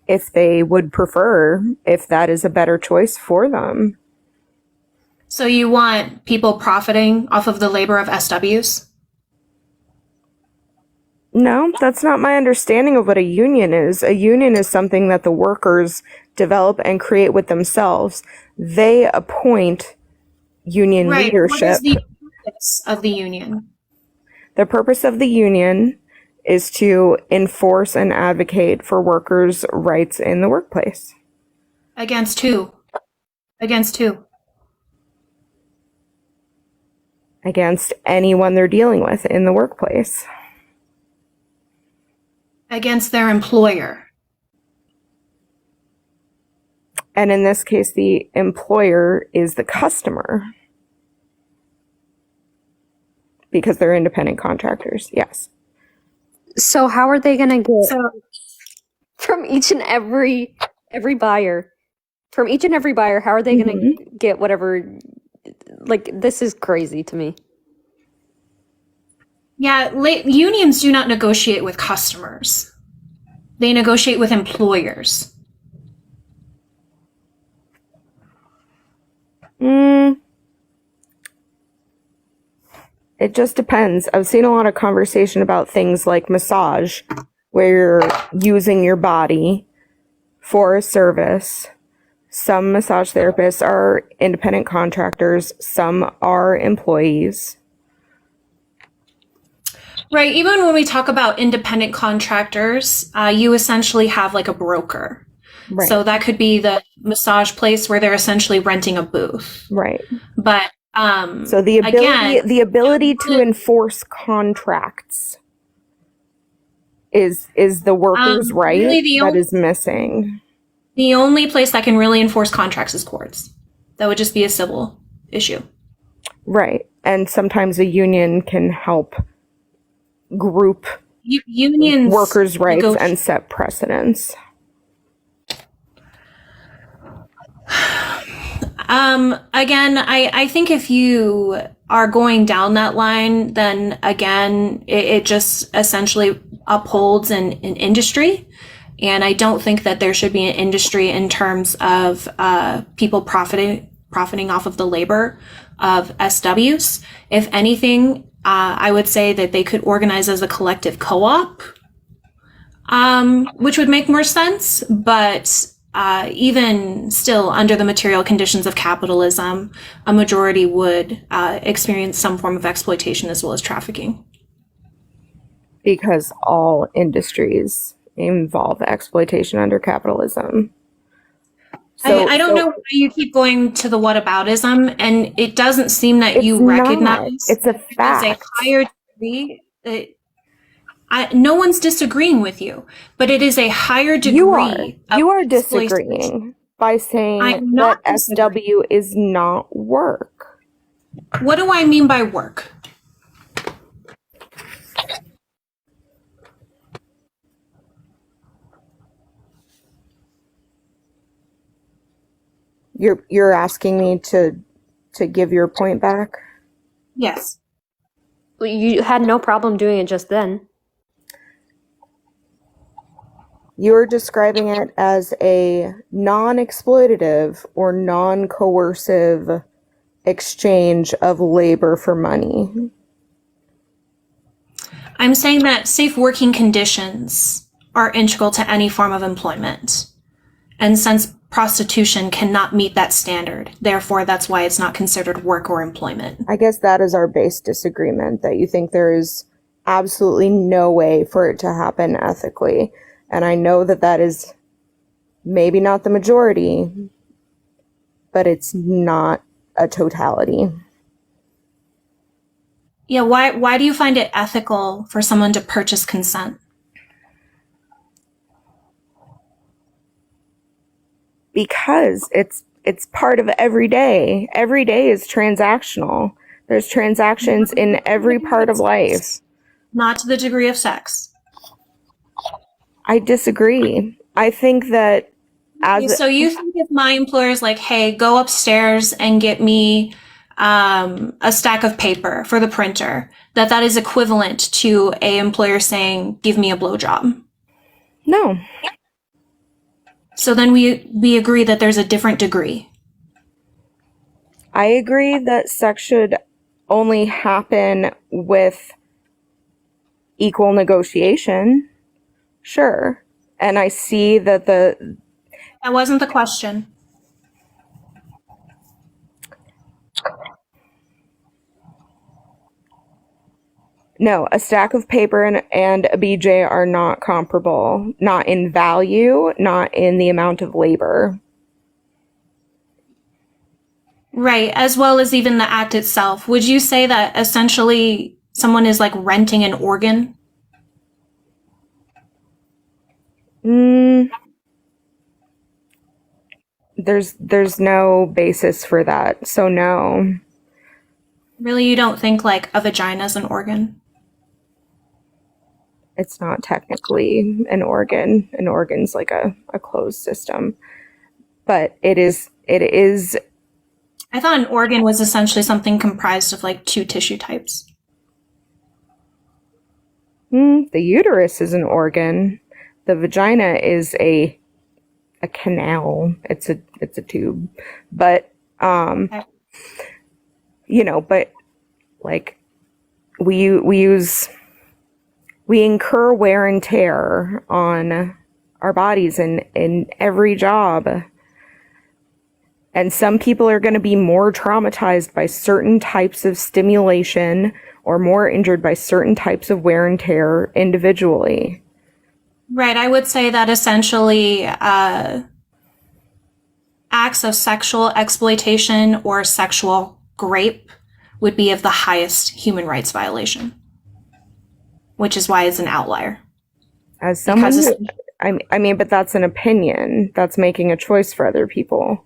If they would prefer, if that is a better choice for them. So you want people profiting off of the labor of SWs? No, that's not my understanding of what a union is. A union is something that the workers develop and create with themselves. They appoint union Right, what leadership. is the purpose of the union? The purpose of the union is to enforce and advocate for workers' rights in the workplace. Against who? Against who? Against anyone they're dealing with in the workplace. Against their employer. And in this case, the employer is the customer. Because they're independent contractors, yes. So how are they going to get So from each and every buyer? From each and every buyer, how are they going to get whatever? Like, this is crazy to me. yeah, unions do not negotiate with customers. They negotiate with employers. It just depends. I've seen a lot of conversation about things like massage, where you're using your body for a service. Some massage therapists are independent contractors, some are employees. Right, even when we talk about independent contractors, you essentially have like a broker. Right. So that could be the massage place where they're essentially renting a booth. Right. But So the ability again, to enforce contracts is the workers' right really that is missing. the only place that can really enforce contracts is courts. That would just be a civil issue. Right. And sometimes a union can help group Unions workers' rights negotiate. and set precedents. Again, I think if you are going down that line, then again, it just essentially upholds an industry. And I don't think that there should be an industry in terms of people profiting off of the labor of SWs. If anything, I would say that they could organize as a collective co-op, which would make more sense. But even still, under the material conditions of capitalism, a majority would experience some form of exploitation as well as trafficking. Because all industries involve exploitation under capitalism. I don't know why you keep going to the whataboutism, and it doesn't seem that you recognize it's a fact. a higher degree. No one's disagreeing with you, but it is a higher degree. You are disagreeing by saying that SW is not work. What do I mean by work? You're asking me to give your point back? Yes. You had no problem doing it just then. You're describing it as a non-exploitative or non-coercive exchange of labor for money. I'm saying that safe working conditions are integral to any form of employment. And since prostitution cannot meet that standard, therefore that's why it's not considered work or employment. I guess that is our base disagreement, that you think there is absolutely no way for it to happen ethically. And I know that that is maybe not the majority, but it's not a totality. Yeah, why do you find it ethical for someone to purchase consent? Because it's part of every day. Every day is transactional. There's transactions in every part of life. Not to the degree of sex. I disagree. I think that As So you think if my employer is like, hey, go upstairs and get me a stack of paper for the printer, that is equivalent to a employer saying, give me a blowjob? no, So then we agree that there's a different degree. I agree that sex should only happen with equal negotiation. Sure. And I see that That wasn't the question. no, a stack of paper and a BJ are not comparable, not in value, not in the amount of labor. Right, as well as even the act itself. Would you say that essentially someone is like renting an organ? There's no basis for that. So no. Really, you don't think like a vagina is an organ? It's not technically an organ. An organ's like a closed system. But it is I thought an organ was essentially something comprised of like two tissue types. the uterus is an organ. The vagina is a canal. It's a tube. But but like we incur wear and tear on our bodies in every job. And some people are going to be more traumatized by certain types of stimulation or more injured by certain types of wear and tear individually. Right, I would say that essentially acts of sexual exploitation or sexual grape would be of the highest human rights violation, which is why it's an outlier. As someone but that's an opinion. That's making a choice for other people.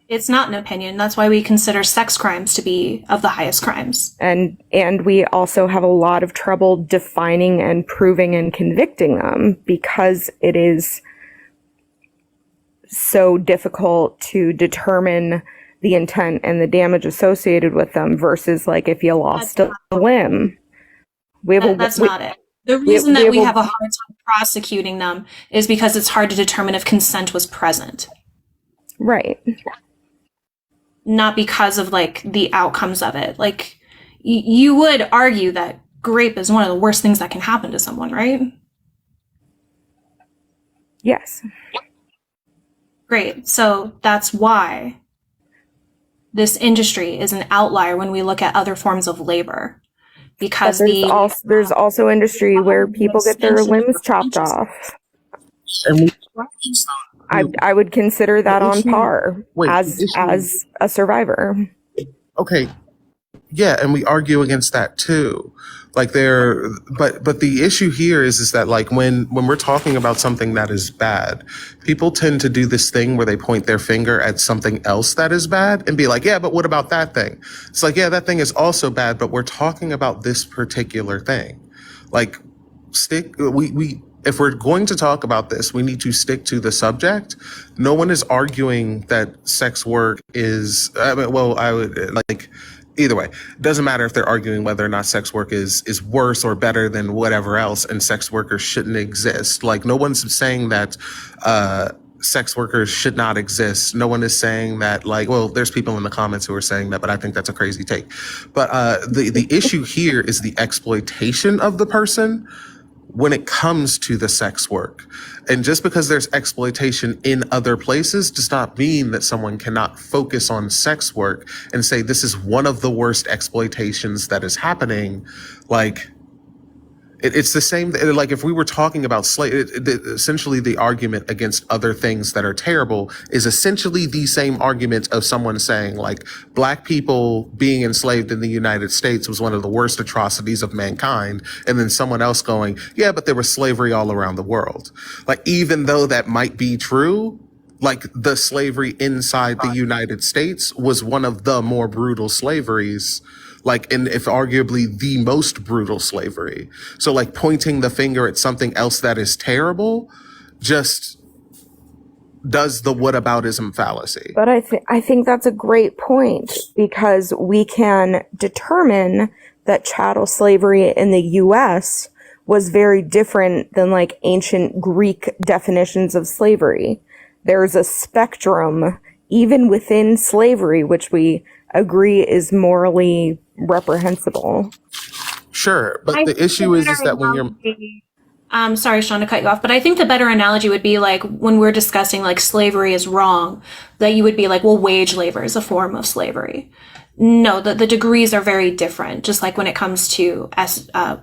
It's not an opinion. That's why we consider sex crimes to be of the highest crimes. And we also have a lot of trouble defining and proving and convicting them because it is so difficult to determine the intent and the damage associated with them versus like if you lost a limb. That's not it. The reason that we have a hard time prosecuting them is because it's hard to determine if consent was present. Right. Not because of like the outcomes of it. Like you would argue that grape is one of the worst things that can happen to someone, right? Yes. Great. So that's why this industry is an outlier when we look at other forms of labor. Because there's also industry where people get their limbs chopped off. And I would consider that on par as a survivor. Okay. Yeah, and we argue against that too. Like but the issue here is that like when we're talking about something that is bad, people tend to do this thing where they point their finger at something else that is bad and be like, yeah, but what about that thing? It's like, yeah, that thing is also bad, but we're talking about this particular thing. Like if we're going to talk about this, we need to stick to the subject. No one is arguing that sex work is, either way, it doesn't matter if they're arguing whether or not sex work is worse or better than whatever else and sex workers shouldn't exist. Like no one's saying that sex workers should not exist. No one is saying that there's people in the comments who are saying that, but I think that's a crazy take. But the issue here is the exploitation of the person when it comes to the sex work. And just because there's exploitation in other places does not mean that someone cannot focus on sex work and say this is one of the worst exploitations that is happening. Like it's the same, like if we were talking about essentially the argument against other things that are terrible is essentially the same argument of someone saying like black people being enslaved in the United States was one of the worst atrocities of mankind. And then someone else going, yeah, but there was slavery all around the world. Like, even though that might be true, like the slavery inside the United States was one of the more brutal slaveries, and if arguably the most brutal slavery. So like pointing the finger at something else that is terrible, just does the whataboutism fallacy. But I think that's a great point, because we can determine that chattel slavery in the US was very different than like ancient Greek definitions of slavery. There's a spectrum even within slavery, which we agree is morally reprehensible. Sure, but the issue is that when you're sorry, Sean, to cut you off, but I think the better analogy would be like when we're discussing like slavery is wrong, that you would be like, well, wage labor is a form of slavery. No, the degrees are very different, just like when it comes to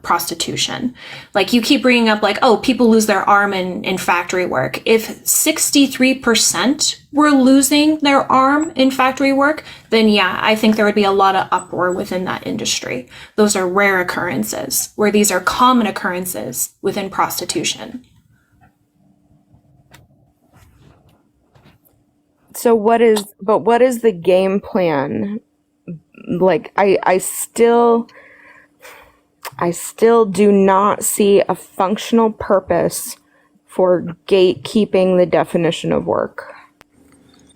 prostitution. Like you keep bringing up like, oh, people lose their arm in factory work. If 63% were losing their arm in factory work, then yeah, I think there would be a lot of uproar within that industry. Those are rare occurrences, where these are common occurrences within prostitution. So what is the game plan? Like I still do not see a functional purpose for gatekeeping the definition of work.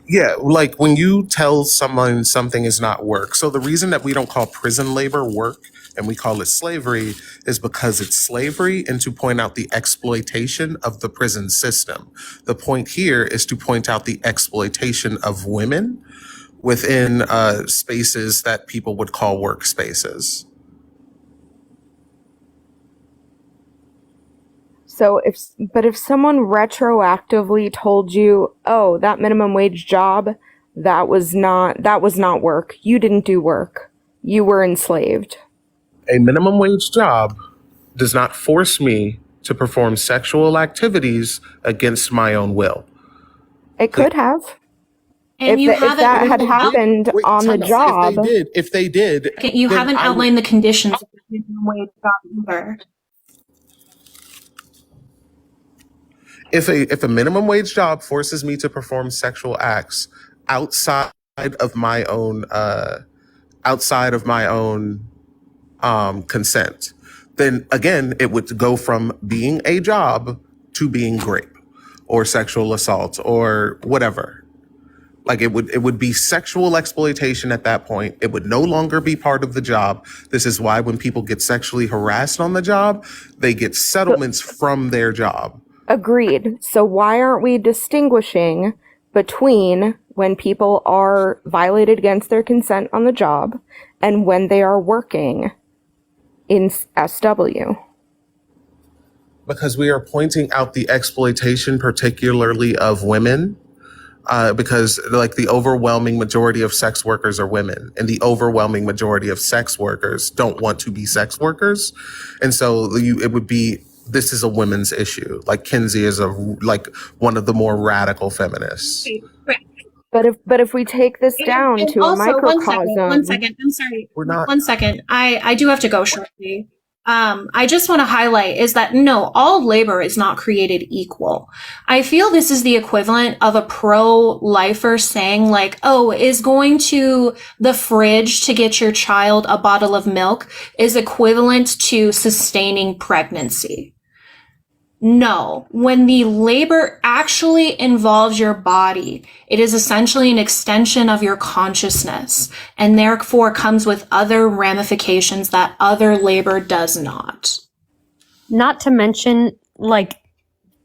Yeah, like when you tell someone something is not work. So the reason that we don't call prison labor work and we call it slavery is because it's slavery, and to point out the exploitation of the prison system. The point here is to point out the exploitation of women within spaces that people would call workspaces. So if someone retroactively told you, oh, that minimum wage job, that was not work. You didn't do work. You were enslaved. A minimum wage job does not force me to perform sexual activities against my own will. It could have. And If that had happened on the job. If they did, You haven't outlined the conditions of the minimum wage job either. If a minimum wage job forces me to perform sexual acts outside of my own consent, then again it would go from being a job to being rape or sexual assault or whatever. Like it would be sexual exploitation at that point. It would no longer be part of the job. This is why when people get sexually harassed on the job, they get settlements from their job. Agreed. So why aren't we distinguishing between when people are violated against their consent on the job and when they are working in SW? Because we are pointing out the exploitation, particularly of women. Because like the overwhelming majority of sex workers are women, and the overwhelming majority of sex workers don't want to be sex workers. And so it would be, this is a women's issue. Like Kinsey is one of the more radical feminists. But if we take this down to a microcosm. One second. I'm sorry. We're not. 1 second. I do have to go shortly. I just want to highlight is that no, all labor is not created equal. I feel this is the equivalent of a pro-lifer saying like, oh, is going to the fridge to get your child a bottle of milk is equivalent to sustaining pregnancy. No, when the labor actually involves your body, it is essentially an extension of your consciousness and therefore comes with other ramifications that other labor does not. Not to mention, like,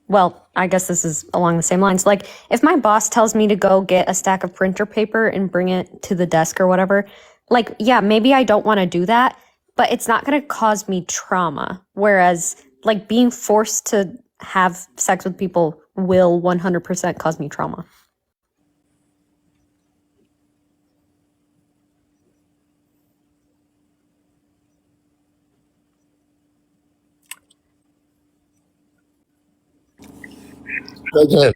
well, I guess this is along the same lines. Like, if my boss tells me to go get a stack of printer paper and bring it to the desk or whatever, like, yeah, maybe I don't want to do that, but it's not going to cause me trauma. Whereas, like, being forced to have sex with people will 100% cause me trauma. Again,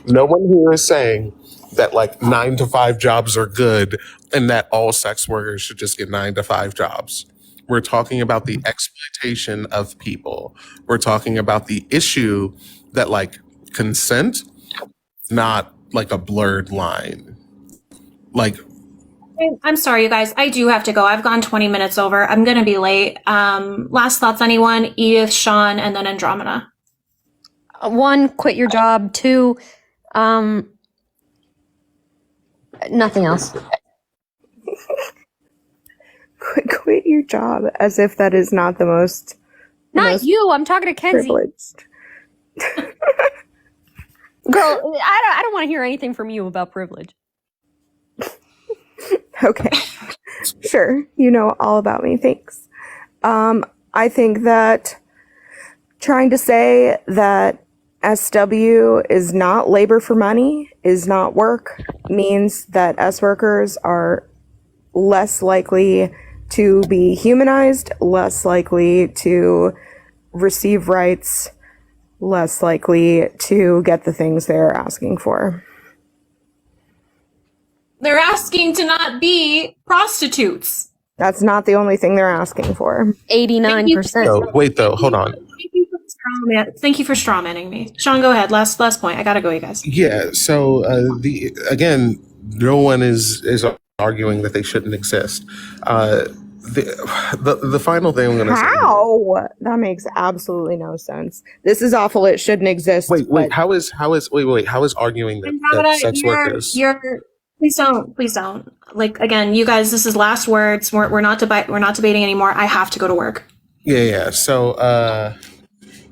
no one here is saying that like 9-to-5 jobs are good and that all sex workers should just get 9-to-5 jobs. We're talking about the exploitation of people. We're talking about the issue that like consent, not like a blurred line. Like, I'm sorry, you guys. I do have to go. I've gone 20 minutes over. I'm going to be late. Last thoughts, anyone? Edith, Sean, and then Andromeda. 1, quit your job. 2, Nothing else. Quit your job, as if that is not the most Not you. I'm talking to Kenzie. privileged. Girl, I don't want to hear anything from you about privilege. Okay. Sure. You know all about me. Thanks. I think that trying to say that SW is not labor for money, is not work, means that S workers are less likely to be humanized, less likely to receive rights, less likely to get the things they're asking for. They're asking to not be prostitutes. That's not the only thing they're asking for. 89%. No, wait though, hold on. Thank you for strawmanning me. Sean, go ahead. Last point. I gotta go, you guys. Yeah. So no one is arguing that they shouldn't exist. The final thing I'm going to say. How? That makes absolutely no sense. This is awful. It shouldn't exist. Wait. How is arguing that sex workers? Please don't. Like, again, you guys, this is last words. We're not debating anymore. I have to go to work. Yeah. So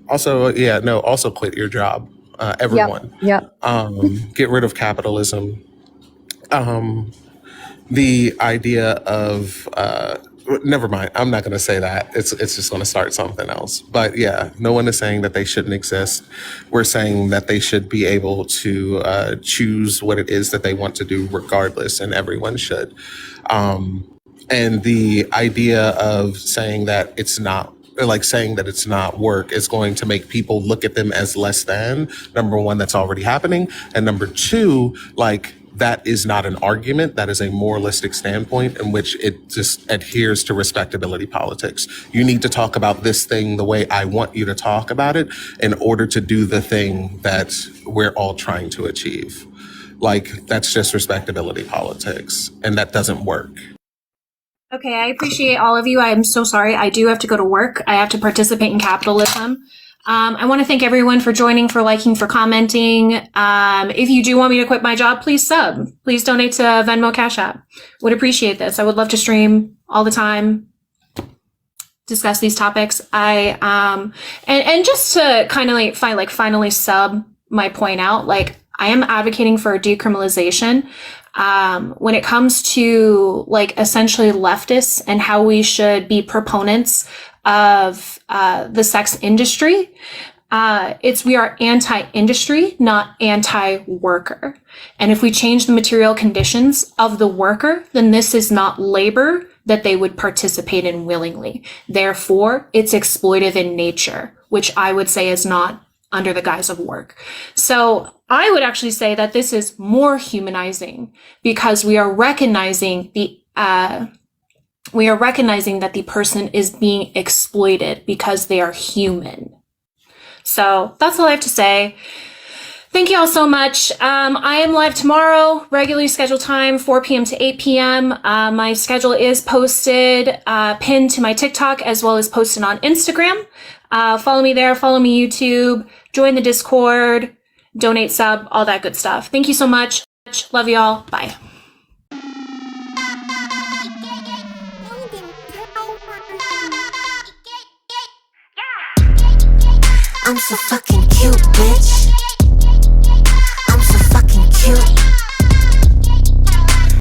also quit your job, everyone. Yep. Get rid of capitalism. The idea of never mind. I'm not going to say that. It's just going to start something else. But yeah, no one is saying that they shouldn't exist. We're saying that they should be able to choose what it is that they want to do, regardless, and everyone should. And the idea of saying that it's not work is going to make people look at them as less than. Number one, that's already happening, and number two, that is not an argument. That is a moralistic standpoint in which it just adheres to respectability politics. You need to talk about this thing the way I want you to talk about it in order to do the thing that we're all trying to achieve. That's just respectability politics, and that doesn't work. Okay, I appreciate all of you. I'm so sorry. I do have to go to work. I have to participate in capitalism. I want to thank everyone for joining, for liking, for commenting. If you do want me to quit my job, please sub. Please donate to Venmo, Cash App. Would appreciate this. I would love to stream all the time, discuss these topics. And just to kind of finally sub my point out, I am advocating for decriminalization. When it comes to essentially leftists and how we should be proponents of the sex industry, we are anti-industry, not anti-worker. And if we change the material conditions of the worker, then this is not labor that they would participate in willingly. Therefore, it's exploitive in nature, which I would say is not under the guise of work. So I would actually say that this is more humanizing because we are recognizing that the person is being exploited because they are human. So that's all I have to say. Thank you all so much. I am live tomorrow, regularly scheduled time, 4 p.m. to 8 p.m. My schedule is posted, pinned to my TikTok, as well as posted on Instagram. Follow me there, follow me YouTube, join the Discord, donate, sub, all that good stuff. Thank you so much. Love y'all. Bye. I'm so fucking cute, bitch.